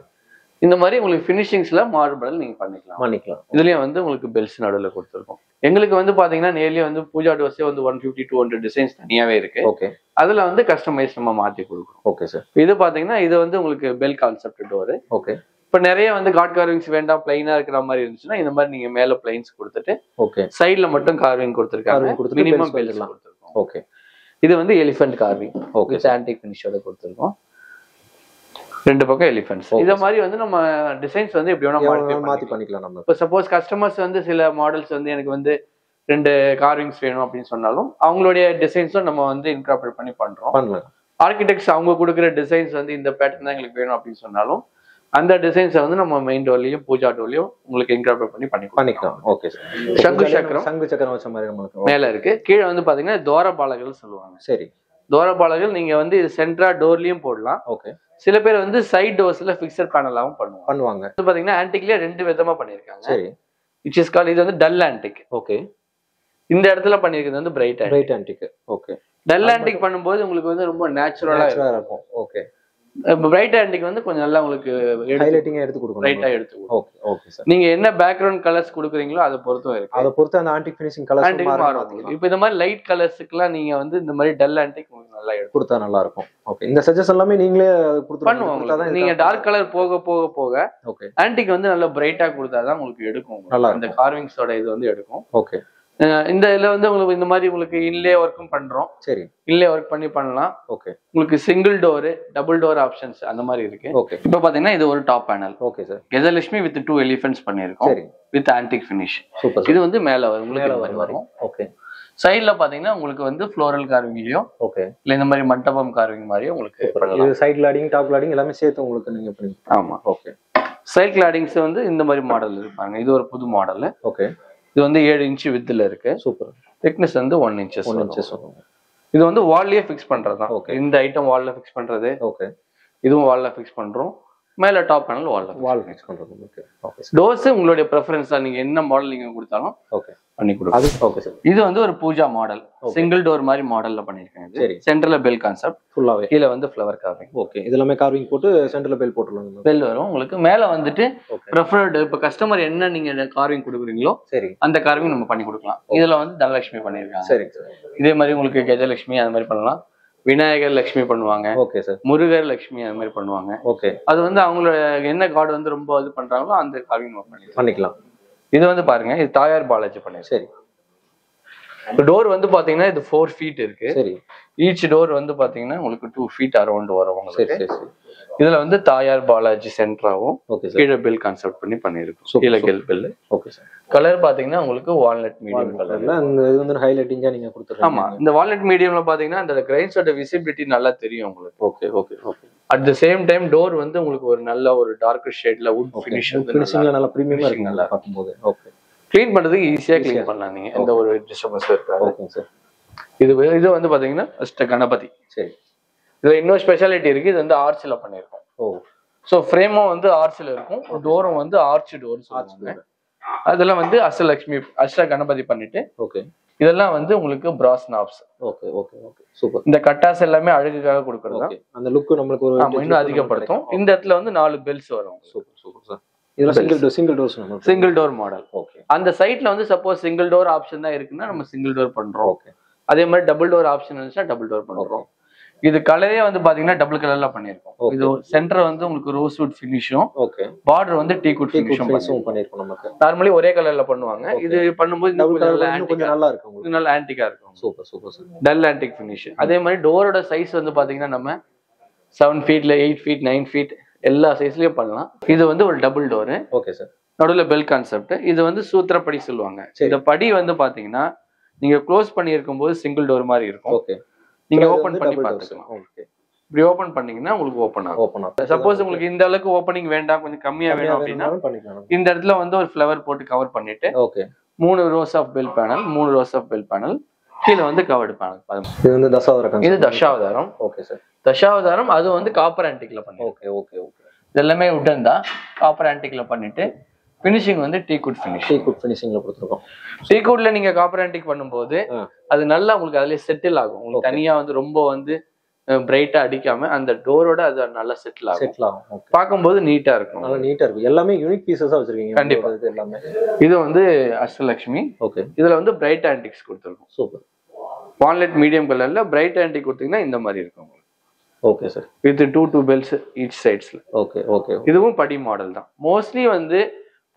இந்த மாதிரி உங்களுக்கு ஃபினிஷிங்ஸ்ல மார்பிள் நீங்க பண்ணிக்கலாம். இதுலயும் வந்து உங்களுக்கு பெல்ஸ் நடுவில் கொடுத்துருக்கோம். எங்களுக்கு வந்து பாத்தீங்கன்னா நேர்லி வந்து பூஜா டோர்ஸே வந்து 150-200 டிசைன்ஸ் தனியாவே இருக்கு. ஓகே. அதுல வந்து கஸ்டமைஸ் நம்ம மாத்தி கொடுக்குறோம். Okay sir. இது பாத்தீங்கன்னா இது வந்து உங்களுக்கு பெல் கான்செப்ட் டோர். ஓகே. இப்ப நிறைய வந்து காட் கார்விங்ஸ் வேண்டாம், பிளைனா இருக்கிற மாதிரி இருந்துச்சுன்னா இந்த மாதிரி நீங்க மேல பிளைன்ஸ் கொடுத்துட்டு ஓகே சைட்ல மட்டும் கார்விங் கொடுத்துருக்காங்க. மினிமம் பெல்ஸ் கொடுத்துருக்கோம். ஓகே. இது வந்து எலிஃபென்ட் கார்விங். ஓகே. ஆன்டிக் ஃபினிஷோட கொடுத்துருக்கோம். ரெண்டு பக்கம் எலிஃபென்ட்ஸ். இத மாதிரி வந்து நம்ம டிசைன்ஸ் வந்து எப்படி வேணா மாத்தி பண்ணிக்கலாம் நம்ம. இப்போ சப்போஸ் கஸ்டமர்ஸ் வந்து சில மாடல்ஸ் வந்து எனக்கு வந்து 2 கார்விங்ஸ் வேணும் அப்படின்னு சொன்னாலும் அவங்களுடைய டிசைன்ஸும் நம்ம வந்து இன்கார்பரேட் பண்ணி பண்றோம். ஆர்கிடெக்ட்ஸ் அவங்க கொடுக்குற டிசைன்ஸ் வந்து இந்த பேட்டர்ன் தான் எங்களுக்கு வேணும் அப்படின்னு சொன்னாலும் அந்த டிசைன்ஸை வந்து நம்ம மெயின் டோர்லயும் பூஜா டோர்லயும் உங்களுக்கு இன்கார்பரேட் பண்ணி பண்ணிக்கலாம். Okay sir. சங்கு சக்கரம் வச்ச மாதிரி நமக்கு மேல இருக்கு. கீழே வந்து பாத்தீங்கன்னா துவாரபாலகர்கள் சொல்லுவாங்க. சரி. துவாரபாலகர்கள் நீங்க வந்து இது சென்ட்ரா டோர்லயும் போடலாம். ஓகே. சில பேர் வந்து சைட் டோர்ஸ்ல ஃபிக்ஸட் பேனலாவும் பண்ணுவாங்க. இது பாத்தீங்கன்னா ஆன்டிக்ல 2 விதமா பண்ணிருக்காங்க. சரி. which is called இது வந்து டல் ஆன்டிக். ஓகே. இந்த இடத்துல பண்ணிருக்கிறது வந்து bright antique. Okay. Dull antique பண்ணும்போது உங்களுக்கு வந்து ரொம்ப நேச்சுரலா இருக்கும். ஓகே. பிரைட் ஆன்டிக் வந்து கொஞ்சம் நல்லா உங்களுக்கு ஹைலைட்டிங்கா எடுத்து கொடுக்கணும். ரைட்டா எடுத்து கொடுக்கணும். ஓகே. Okay sir. நீங்க என்ன பேக்ரவுண்ட் கலர்ஸ் கொடுக்குறீங்களோ அதை பொறுத்தும் இருக்கு. அதை பொறுத்து அந்த ஆன்டிக் ஃபினிஷிங் கலர்ஸ் மாறும். இப்போ இந்த மாதிரி லைட் கலர்ஸ்க்குலாம் நீங்க வந்து இந்த மாதிரி டல் ஆன்டிக் உங்களுக்கு நல்லா எடுத்து கொடுத்தா நல்லா இருக்கும். ஓகே. இந்த சஜஷன் எல்லாமே நீங்களே பண்ணுவாங்க. நீங்க டார்க் கலர் போக ஓகே ஆன்டிக் வந்து நல்லா பிரைட்டா கொடுத்தாதான் உங்களுக்கு எடுக்கும். அந்த கார்விங்ஸோட இது வந்து எடுக்கும். ஓகே. இந்த இதுல வந்து உங்களுக்கு இந்த மாதிரி உங்களுக்கு இன்லே ஒர்க்கும் பண்றோம். சரி. இன்லே ஒர்க் பண்ணலாம். ஓகே. உங்களுக்கு single door, double door options அந்த மாதிரி இருக்கு. ஓகே. இப்போ பாத்தீங்கன்னா இது ஒரு top panel. Okay sir. Gajalakshmi with 2 elephants பண்ணிருக்கோம். சரி. With antique finish. சூப்பர். இது வந்து மேல வரும். ஓகே. சைடுல பாத்தீங்கன்னா உங்களுக்கு வந்து ஃப்ளோரல் கார்விங்லயும் ஓகே இல்ல இந்த மாதிரி மண்டபம் கார்விங் மாதிரியும் உங்களுக்கு பண்ணலாம். இது சைடு கிளாடிங், டாப் கிளாடிங் எல்லாமே சேர்த்து உங்களுக்கு நீங்க பண்ணலாம். ஆமா. ஓகே. சைடு கிளாடிங்ஸ் வந்து இந்த மாதிரி மாடல் இருப்பாங்க. இது ஒரு புது மாடல். ஓகே. இது வந்து 7 இன்ச் வித்ல இருக்கு. சூப்பர். திக்னஸ் வந்து 1 inches. இது வந்து வால்லயே ஃபிக்ஸ் பண்றதுதான். ஓகே. இந்த ஐட்டம் வால்ல ஃபிக்ஸ் பண்றது. ஓகே. இதுவும் வால்ல ஃபிக்ஸ் பண்றோம். மேல டாப் பேனல் வால் ஃபிக்ஸ் பண்றது. ஓகே. ஓகே. டோர்ஸ் உங்களுடைய பிரெஃபரன்ஸ் தான். நீங்க என்ன மாடல் நீங்க கொடுத்தாலும் ஓகே பண்ணி கொடுங்க. அது ஓகே சார். இது வந்து ஒரு பூஜா மாடல். சிங்கிள் டோர் மாதிரி மாடல்ல பண்ணிருக்கேன். இது சென்டர்ல பெல் கான்செப்ட் ஃபுல்லாவே. கீழ வந்து ஃப்ளவர் கார்விங். ஓகே. இதெல்லாம் கார்விங் போட்டு சென்டர்ல பெல் போட்டுறலாம். பெல் வரும் உங்களுக்கு. மேல வந்துட்டு பிரெஃபர்ட் இப்ப கஸ்டமர் என்ன நீங்க கார்விங் கொடுக்குறீங்களோ சரி அந்த கார்விங் நம்ம பண்ணி கொடுக்கலாம். இதுல வந்து தனலட்சுமி பண்ணிருக்காங்க. சரி சார். இதே மாதிரி உங்களுக்கு கஜலட்சுமி அந்த மாதிரி பண்ணலாம். விநாயகர் லட்சுமி பண்ணுவாங்க, ஓகே சார். முருகர் லட்சுமி அந்த மாதிரி பண்ணுவாங்க. ஓகே. அது வந்து அவங்களோட என்ன காட் வந்து ரொம்ப இது பண்றாங்களோ அந்த கார்விங் பண்ணிக்கலாம். இது வந்து பாருங்க, இது தாயார் பாலாஜி பண்ணி. சரி. டோர் வந்து பாத்தீங்கன்னா இது 4 feet இருக்கு. சரி. ஈச் டோர் வந்து பாத்தீங்கன்னா உங்களுக்கு 2 feet அரௌண்ட் வரும் உங்களுக்கு. சரி சரி. இதுல வந்து தாயார் பாலாஜி சென்டராவும் ஓகே சார். கீழே பெல் கான்செப்ட் பண்ணி பண்ணிருக்கோம். கீழே கெல் பெல். Okay sir. கலர் பாத்தீங்கன்னா உங்களுக்கு வால்நட் மீடியம் கலர்ல. இது வந்து ஹைலைட்டிங்கா நீங்க கொடுத்துருக்கீங்க. ஆமா, இந்த வால்நட் மீடியம்ல பாத்தீங்கன்னா அந்த கிரைன்ஸோட விசிபிலிட்டி நல்லா தெரியும் உங்களுக்கு. Okay okay okay. At the same time door வந்து உங்களுக்கு ஒரு நல்ல ஒரு டார்க் ஷேட்ல வுட் ஃபினிஷிங்ல நல்லா பிரீமியமா இருக்கு நல்லா பாக்கும்போது. ஓகே. க்ளீன் பண்றதுக்கு ஈஸியா க்ளீன் பண்ணலாம் நீங்க, எந்த ஒரு டிஸ்டர்பன்ஸ் இருக்காது. Okay sir. இது வந்து பாத்தீங்கன்னா அஷ்ட கணபதி. சரி. இதுல இன்னொரு ஸ்பெஷாலிட்டி இருக்கு, இது வந்து ஆர்ச்ல பண்ணிருக்கோம். ஓ. சோ ஃப்ரேமும் வந்து ஆர்ச்ல இருக்கும், டோரும் வந்து ஆர்ச் டோர் சொல்லுவாங்க. அதெல்லாம் வந்து அஷ்டலட்சுமி அஷ்ட கணபதி பண்ணிட்டு. ஓகே. இதெல்லாம் வந்து உங்களுக்கு brass knobs. Okay okay okay. Super. இந்த கட்டாஸ் எல்லாமே அழகுக்காக கொடுக்கறதா. அந்த லுக் நமக்கு ஒரு இன்னும் அதிகப்படுத்தும். இந்த இடத்துல வந்து 4 பெல்ஸ் வரும். Super super sir. இதெல்லாம் சிங்கிள் டோர் மாடல். ஓகே. அந்த சைட்ல வந்து சப்போஸ் சிங்கிள் டோர் ஆப்ஷன் தான் இருக்குன்னா நம்ம சிங்கிள் டோர் பண்றோம். ஓகே. அதே மாதிரி டபுள் டோர் ஆப்ஷன் இருந்துச்சுன்னா டபுள் டோர் பண்றோம். இது கலரே வந்து பாத்தீங்கன்னா டபுள் கலர்ல பண்ணிருக்கோம். இது சென்டர் வந்து உங்களுக்கு ரோஸ்வுட் ஃபினிஷும், ஓகே, பார்டர் வந்து டீக்வுட் ஃபினிஷும் பண்ணிருக்கோம். நமக்கு நார்மலி ஒரே கலர்ல பண்ணுவாங்க. இது பண்ணும்போது கொஞ்சம் நல்லா இருக்கும், இது நல்ல ஆன்டிக்கா இருக்கும். Super super sir. Dull antique finish. அதே மாதிரி டோரோட சைஸ் வந்து பாத்தீங்கன்னா நம்ம 7 feet 8 feet 9 feet எல்லா சைஸ்லயும் பண்ணலாம். இது வந்து ஒரு டபுள் டோரு. Okay sir. நடுவில் பெல் கான்செப்ட். இது வந்து சூத்திரப்படி சொல்லுவாங்க. இந்த படி வந்து பாத்தீங்கன்னா நீங்க க்ளோஸ் பண்ணி இருக்கும்போது சிங்கிள் டோர் மாதிரி இருக்கும். ஓகே. நீங்க ஓபன் பண்ணி பார்த்துக்கலாம். ஓகே. இப்படி ஓபன் பண்ணீங்கன்னா உங்களுக்கு ஓபன் ஆகும். சப்போஸ் உங்களுக்கு இந்த அளவுக்கு ஓபனிங் வேண்டாம், கொஞ்சம் கம்மியா வேணும் அப்படின்னா இந்த இடத்துல வந்து ஒரு ஃப்ளவர் போட்டு கவர் பண்ணிட்டு, okay, 3 rows of bell panel, 3 rows of bell panel, கீழே வந்து கவர்டு பேனல். இது வந்து தசாவதாரம். இது தசாவதாரம். Okay sir. தசாவதாரம் அது வந்து காப்பர் ஆன்டிக்ல பண்ணி. Okay okay okay. இது எல்லாமே உடன் தான், காப்பர் ஆன்டிக்ல பண்ணிட்டு ஃபினிஷிங் வந்து டீக்வுட் ஃபினிஷ். டீக்வுட் ஃபினிஷிங்ல கொடுத்துருக்கோம். டீக்வுட்ல நீங்க காப்பர் ஆன்டிக் பண்ணும்போது அது நல்லா உங்களுக்கு அதுல செட்டில் ஆகும். உங்களுக்கு தனியா வந்து ரொம்ப வந்து பிரைட்டா அடிக்காம அந்த டோரோட அது நல்லா செட்டில் ஆகும். பார்க்கும்போது நீட்டா இருக்கும். நல்லா நீட்டா இருக்கும். எல்லாமே யூனிக் பீசஸா வச்சிருக்கீங்க. கண்டிப்பா இது எல்லாமே. இது வந்து அஷ்டலட்சுமி. ஓகே. இதுல வந்து பிரைட் ஆன்டிக்ஸ் கொடுத்துருக்கோம். சூப்பர். வால்நட் மீடியம் கலர்ல பிரைட் ஆன்டிக் கொடுத்தீங்கன்னா இந்த மாதிரி இருக்கும். Okay sir. With 2 bells each சைட்ஸ்ல. Okay okay. இதுவும் படி மாடல் தான். மோஸ்ட்லி வந்து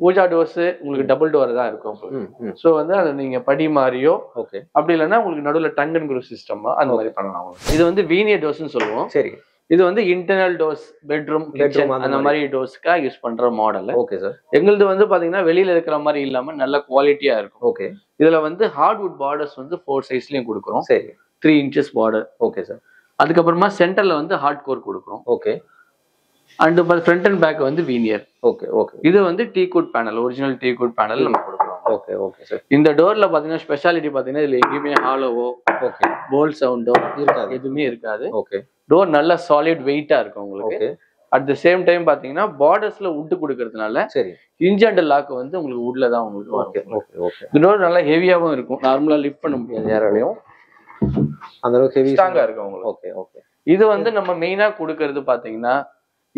பூஜா டோர்ஸ் உங்களுக்கு டபுள் டோர் தான் இருக்கும். சோ வந்து அது நீங்க படி மாதிரியோ, ஓகே, அப்படி இல்லைன்னா உங்களுக்கு நடுவில் டங் அண்ட் குரூவ் சிஸ்டம் அந்த மாதிரி பண்ணலாம். இது வந்து வீனியர் டோர்ஸ்னு சொல்லுவோம். சரி. இது வந்து இன்டர்னல் டோர்ஸ், பெட்ரூம் அந்த மாதிரி டோர்ஸ்க்காக யூஸ் பண்ற மாடல். Okay sir. எங்களுது வந்து பாத்தீங்கன்னா வெளியில இருக்கிற மாதிரி இல்லாம நல்ல குவாலிட்டியா இருக்கும். ஓகே. இதுல வந்து ஹார்ட்வுட் பார்டர்ஸ் வந்து 4 sizeலயும் கொடுக்குறோம். சரி. 3 inches பார்டர். Okay sir. அதுக்கப்புறமா சென்டர்ல வந்து ஹார்ட் கோர் கொடுக்குறோம். Okay. And front and back வந்து வீனியர். Okay okay. இது வந்து teakwood panel, original teakwood panel நம்ம கொடுக்குறோம். Okay okay sir. இந்த டோர்ல பாத்தீங்கன்னா ஸ்பெஷாலிட்டி பாத்தீங்கன்னா இதுல எங்கேயுமே ஹாலோவோ, ஓகே, போல் சவுண்டோ இருக்காது, எதுவுமே இருக்காது. ஓகே. டோர் நல்ல சாலிட் வெயிட்டா இருக்கும் உங்களுக்கு. அட் த சேம் டைம் பாத்தீங்கன்னா பார்டர்ஸ்ல வுட் கொடுக்கறதுனால சரி இன்ச் அண்ட் லாக் வந்து உங்களுக்கு வுட்ல தான் உங்களுக்கு வரும். Okay okay. இந்த டோர் நல்லா ஹெவியாவும் இருக்கும். நார்மலா லிஃப்ட் பண்ண முடியாது யாராலையும், அந்த அளவுக்கு ஹெவி ஸ்ட்ராங்கா இருக்கும் உங்களுக்கு. Okay okay. இது வந்து நம்ம மெயினா கொடுக்கறது பாத்தீங்கன்னா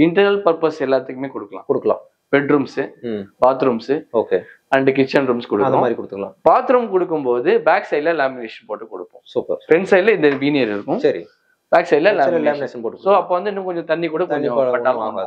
இன்டர்னல் பர்பஸ் எல்லாத்துக்குமே கொடுக்கலாம். Bedrooms, bathrooms, okay, and kitchen rooms கொடுக்கலாம். அந்த மாதிரி கொடுத்துக்கலாம். பாத்ரூம் கொடுக்கும்போது பேக் சைடுல லேமினேஷன் போட்டு கொடுப்போம். சூப்பர். ஃப்ரண்ட் சைடுல இந்த வீனியர் இருக்கும். சரி. பேக் சைடுல லேமினேஷன் போட்டு. சோ அப்ப வந்து இன்னும் கொஞ்சம் தண்ணி கூட கொஞ்சம் பட்டாலும்.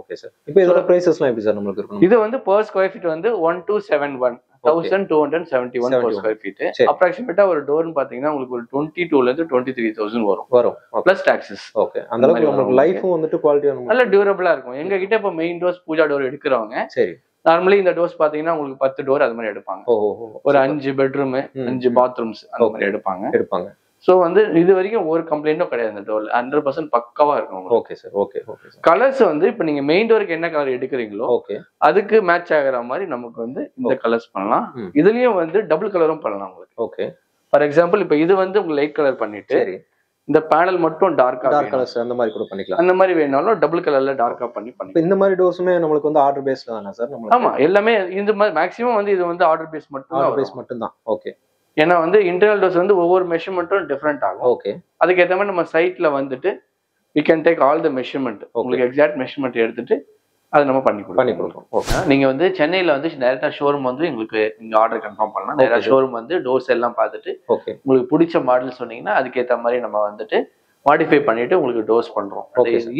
Okay sir. இப்போ இதோட பிரைசஸ்லாம் எப்படி சார் நமக்கு இருக்கும்? இது வந்து per square feet வந்து 1271 1271 per square feet. அப்ராக்சிமேட்டா ஒரு டோர்னு பாத்தீங்கன்னா உங்களுக்கு ஒரு 22 ல இருந்து 23,000 வரும் பிளஸ் டாக்ஸஸ். ஓகே. அந்த அளவுக்கு உங்களுக்கு லைஃபும் வந்துட்டு குவாலிட்டியா நல்ல டியூரபிளா இருக்கும். எங்க கிட்ட இப்ப மெயின் டோர்ஸ் பூஜா டோர் எடுக்கிறவங்க சரி நார்மலி இந்த டோர்ஸ் பாத்தீங்கன்னா உங்களுக்கு 10 டோர் அது மாதிரி எடுப்பாங்க. ஒரு 5 பெட்ரூம் 5 பாத்ரூம்ஸ் அந்த மாதிரி எடுப்பாங்க. சோ வந்து இது வரைக்கும் ஒரு கம்ப்ளைண்டும் கிடையாது. இந்த டோர்ல 100% பக்காவா இருக்கும். Okay sir. Okay okay. Colours வந்து இப்ப நீங்க மெயின் டோருக்கு என்ன கலர் எடுக்கிறீங்களோ ஓகே அதுக்கு மேட்ச் ஆகுற மாதிரி நமக்கு வந்து இந்த கலர்ஸ் பண்ணலாம். இதுலயும் வந்து டபுள் கலரும் பண்ணலாம் உங்களுக்கு. ஓகே. ஃபார் எக்ஸாம்பிள் இப்ப இது வந்து உங்களுக்கு லைட் கலர் பண்ணிட்டு இந்த பேனல் மட்டும் டார்க் கலர்ஸ் அந்த மாதிரி கூட பண்ணிக்கலாம். அந்த மாதிரி வேணாலும் டபுள் கலர்ல டார்க்கா பண்ணி இந்த மாதிரி டோர்ஸுமே நமக்கு வந்து ஆர்டர் பேஸ்ல தானே சார்? ஆமா, எல்லாமே இந்த மாதிரி மேக்ஸிமம் வந்து இது வந்து ஆர்டர் பேஸ் மட்டும் தான். ஓகே. ஏன்னா வந்து இன்டர்னல் டோர்ஸ் வந்து ஒவ்வொரு மெஷர்மெண்ட்டும் டிஃப்ரெண்ட் ஆகும். ஓகே. அதுக்கு ஏற்ற மாதிரி நம்ம சைட்ல வந்துட்டு we can take all the measurement. உங்களுக்கு எக்ஸாக்ட் மெஷர்மெண்ட் எடுத்துட்டு அதை நம்ம பண்ணி கொடுப்போம். ஓகே. நீங்க வந்து சென்னையில வந்து டைரக்டா ஷோரூம் வந்து உங்களுக்கு நீங்க ஆர்டர் கன்ஃபார்ம் பண்ணலாம். டைரக்டா ஷோரூம் வந்து டோர்ஸ் எல்லாம் பார்த்துட்டு ஓகே உங்களுக்கு பிடிச்ச மாடல் சொன்னீங்கன்னா அதுக்கு ஏற்ற மாதிரி நம்ம வந்துட்டு மாடிஃபை பண்ணிட்டு உங்களுக்கு டோர்ஸ் பண்றோம்.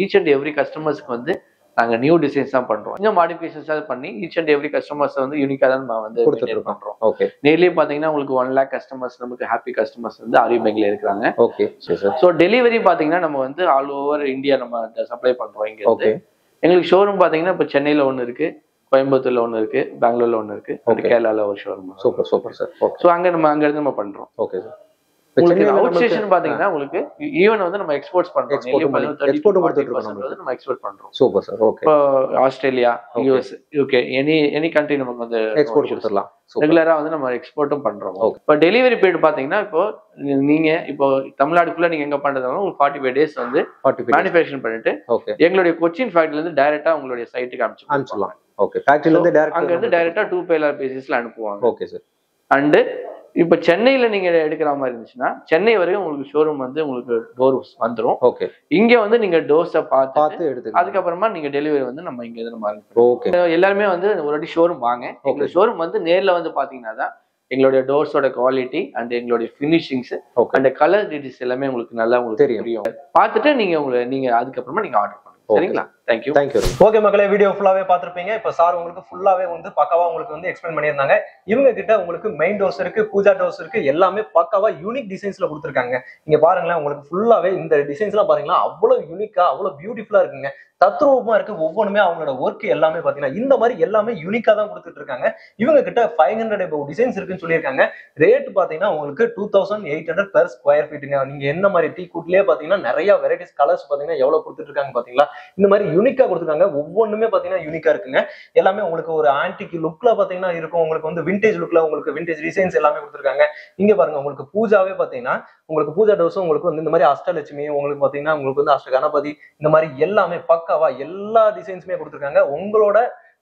ஈச் அண்ட் எவ்ரி கஸ்டமர்ஸ்க்கு வந்து நாங்க நியூ டிசைன்ஸ் தான் பண்றோம். கொஞ்சம் மாடிஃபிகேஷன்ஸ் பண்ணி ஈச் அண்ட் எவ்ரி கஸ்டமர்ஸ் வந்து யூனிக்கா தான் நம்ம வந்து பண்றோம். ஓகே. நேர்லயே பாத்தீங்கன்னா உங்களுக்கு 1 lakh கஸ்டமர்ஸ், நமக்கு ஹாப்பி கஸ்டமர்ஸ் வந்து ஆரியபங்கில இருக்காங்க. Okay sir. ஸோ டெலிவரி பாத்தீங்கன்னா நம்ம வந்து ஆல் ஓவர் இந்தியா நம்ம சப்ளை பண்றோம். இங்க இருந்து எங்களுக்கு ஷோரூம் பாத்தீங்கன்னா இப்போ சென்னையில ஒன்று இருக்கு, கோயம்புத்தூர்ல ஒன்று இருக்கு, பெங்களூர்ல ஒன்று இருக்கு, கேரளால ஒரு ஷோரூம். Super sir. ஸோ அங்க இருந்து நம்ம பண்றோம். Okay sir. உங்களுக்கு அவுட் ஸ்டேஷன் பாத்தீங்கன்னா உங்களுக்கு ஈவன் வந்து நம்ம எக்ஸ்போர்ட்ஸ் பண்றோம். நம்ம எக்ஸ்போர்ட் பண்றோம். Super sir. ஓகே. இப்போ Australia, US, UK, any country நமக்கு வந்து எக்ஸ்போர்ட் கொடுத்துடலாம். ரெகுலரா வந்து நம்ம எக்ஸ்போர்ட்டும் பண்றோம். இப்போ டெலிவரி பீரியட் பாத்தீங்கன்னா இப்போ நீங்க இப்போ தமிழ்நாடுக்குள்ள நீங்க எங்க பண்றதுனாலும் உங்களுக்கு 45 days வந்து மேனுஃபேக்சரிங் பண்ணிட்டு எங்களுடைய கொச்சின் ஃபேக்டரில இருந்து டைரக்டா உங்களுடைய சைட்டுக்கு அனுப்பிச்சிடலாம். ஓகே. ஃபேக்டரில இருந்து டைரக்டா அங்க இருந்து டைரக்டா 2 payload பேசிஸ்ல அனுப்புவாங்க. Okay sir. அண்ட் இப்ப சென்னையில நீங்க எடுக்கிற மாதிரி இருந்துச்சுன்னா சென்னை வரைக்கும் உங்களுக்கு ஷோரூம் வந்து உங்களுக்கு டோர்ஸ் வந்துடும். ஓகே. இங்க வந்து நீங்க டோர்ஸை பார்த்து எடுத்து அதுக்கப்புறமா நீங்க டெலிவரி வந்து நம்ம இங்க இருந்து மாதிரி. ஓகே. எல்லாருமே வந்து ஒரு வாட்டி ஷோரூம் வாங்க. எங்க ஷோரூம் வந்து நேர்ல வந்து பாத்தீங்கன்னா தான் எங்களுடைய டோர்ஸோட குவாலிட்டி அண்ட் எங்களுடைய ஃபினிஷிங்ஸ் அண்ட் கலர் டீடைல்ஸ் எல்லாமே உங்களுக்கு நல்லா உங்களுக்கு தெரியும். பார்த்துட்டு நீங்க அதுக்கப்புறமா நீங்க ஆர்டர் பண்ணுங்க. சரிங்களா? தேங்க்யூ. ஓகே மக்களே, வீடியோ ஃபுல்லாவே பார்த்திருப்பீங்க. இப்போ சார் உங்களுக்கு ஃபுல்லாவே வந்து பக்காவா உங்களுக்கு வந்து எக்ஸ்பிளைன் பண்ணியிருந்தாங்க. இவங்க கிட்ட உங்களுக்கு மெயின் டோர்ஸ் இருக்கு, பூஜா டோர்ஸ் இருக்கு, எல்லாமே பக்காவா யூனிக் டிசைன்ஸ்ல கொடுத்துருக்காங்க. இங்க பாருங்களேன், உங்களுக்கு ஃபுல்லாவே இந்த டிசைன்ஸ் எல்லாம் பாத்தீங்கன்னா அவ்வளவு யூனிக்கா அவ்வளவு பியூட்டிஃபுல்லா இருக்குங்க. தத்ரூபமா இருக்கு. ஒவ்வொன்றுமே அவங்களோட ஒர்க் எல்லாமே பாத்தீங்கன்னா இந்த மாதிரி எல்லாமே யூனிக்கா தான் கொடுத்துட்டு இருக்காங்க. இவங்க கிட்ட 500 above டிசைன்ஸ் இருக்குன்னு சொல்லியிருக்காங்க. ரேட் பாத்தீங்கன்னா உங்களுக்கு 2800 per square feet. நீங்க என்ன மாதிரி டீ கூட்லயே பாத்தீங்கன்னா நிறைய வெரைட்டிஸ் கலர்ஸ் பாத்தீங்கன்னா எவ்வளவு கொடுத்துட்டு இருக்காங்க பாத்தீங்களா? இந்த மாதிரி யூனிக்கா கொடுத்துருக்காங்க. ஒவ்வொன்றுமே பாத்தீங்கன்னா யூனிக்கா இருக்குங்க. எல்லாமே உங்களுக்கு ஒரு ஆன்டிக் லுக்ல பாத்தீங்கன்னா இருக்கும். உங்களுக்கு வந்து விண்டேஜ் லுக்ல உங்களுக்கு விண்டேஜ் டிசைன்ஸ் எல்லாமே கொடுத்துருக்காங்க. இங்க பாருங்க, உங்களுக்கு பூஜாவே பாத்தீங்கன்னா உங்களுக்கு பூஜா டோர்ஸும் உங்களுக்கு வந்து இந்த மாதிரி அஷ்டலட்சுமி, உங்களுக்கு பாத்தீங்கன்னா உங்களுக்கு வந்து அஷ்ட கணபதி, இந்த மாதிரி எல்லாமே பக்காவா எல்லா டிசைன்ஸுமே கொடுத்துருக்காங்க.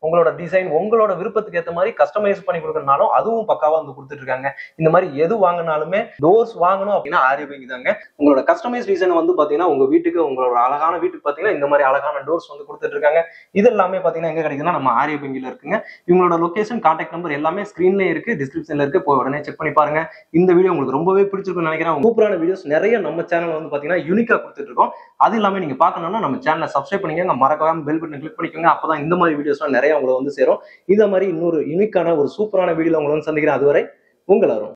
உங்களோட டிசைன் உங்களோட விருப்பத்துக்கு ஏற்ற மாதிரி கஸ்டமைஸ் பண்ணி கொடுக்கறனாலும் அதுவும் பக்காவா வந்து கொடுத்துட்டு இருக்காங்க. இந்த மாதிரி எது வாங்கினாலுமே டோர்ஸ் வாங்கணும் அப்படின்னா ஆரியபங்கி தாங்க. உங்களோட கஸ்டமைஸ் டிசைன் வந்து பாத்தீங்கன்னா உங்க வீட்டுக்கு, உங்களோட அழகான வீட்டுக்கு பாத்தீங்கன்னா இந்த மாதிரி அழகான டோர்ஸ் வந்து கொடுத்துட்டு இருக்காங்க. இது எல்லாமே பாத்தீங்கன்னா எங்க கிடைக்குதுன்னா நம்ம ஆரியபங்கில இருக்குங்க. இவங்களோட லொகேஷன், கான்டாக்ட் நம்பர் எல்லாமே ஸ்கிரீன்ல இருக்கு, டிஸ்கிரிப்ஷன்ல இருக்கு. போய் உடனே செக் பண்ணி பாருங்க. இந்த வீடியோ உங்களுக்கு ரொம்பவே பிடிச்சிருக்கும்னு நினைக்கிறேன். சூப்பரான வீடியோஸ் நிறைய நம்ம சேனல் வந்து பாத்தீங்கன்னா யூனிக்கா கொடுத்துட்டு இருக்கோம். அது இல்லாம நீங்க பாக்கணும்னா நம்ம சேனலை சப்ஸ்கிரைப் பண்ணிக்கோங்க, மறக்காம பெல் பட்டன் கிளிக் பண்ணிக்கோங்க. அப்பதான் இந்த மாதிரி வீடியோஸ்லாம் நிறைய உங்களை வந்து சேரும். இந்த மாதிரி இன்னொரு யூனிக்கான ஒரு சூப்பரான வீடியோல உங்களை வந்து சந்திக்கிறேன். அதுவரை உங்கள் அருண்.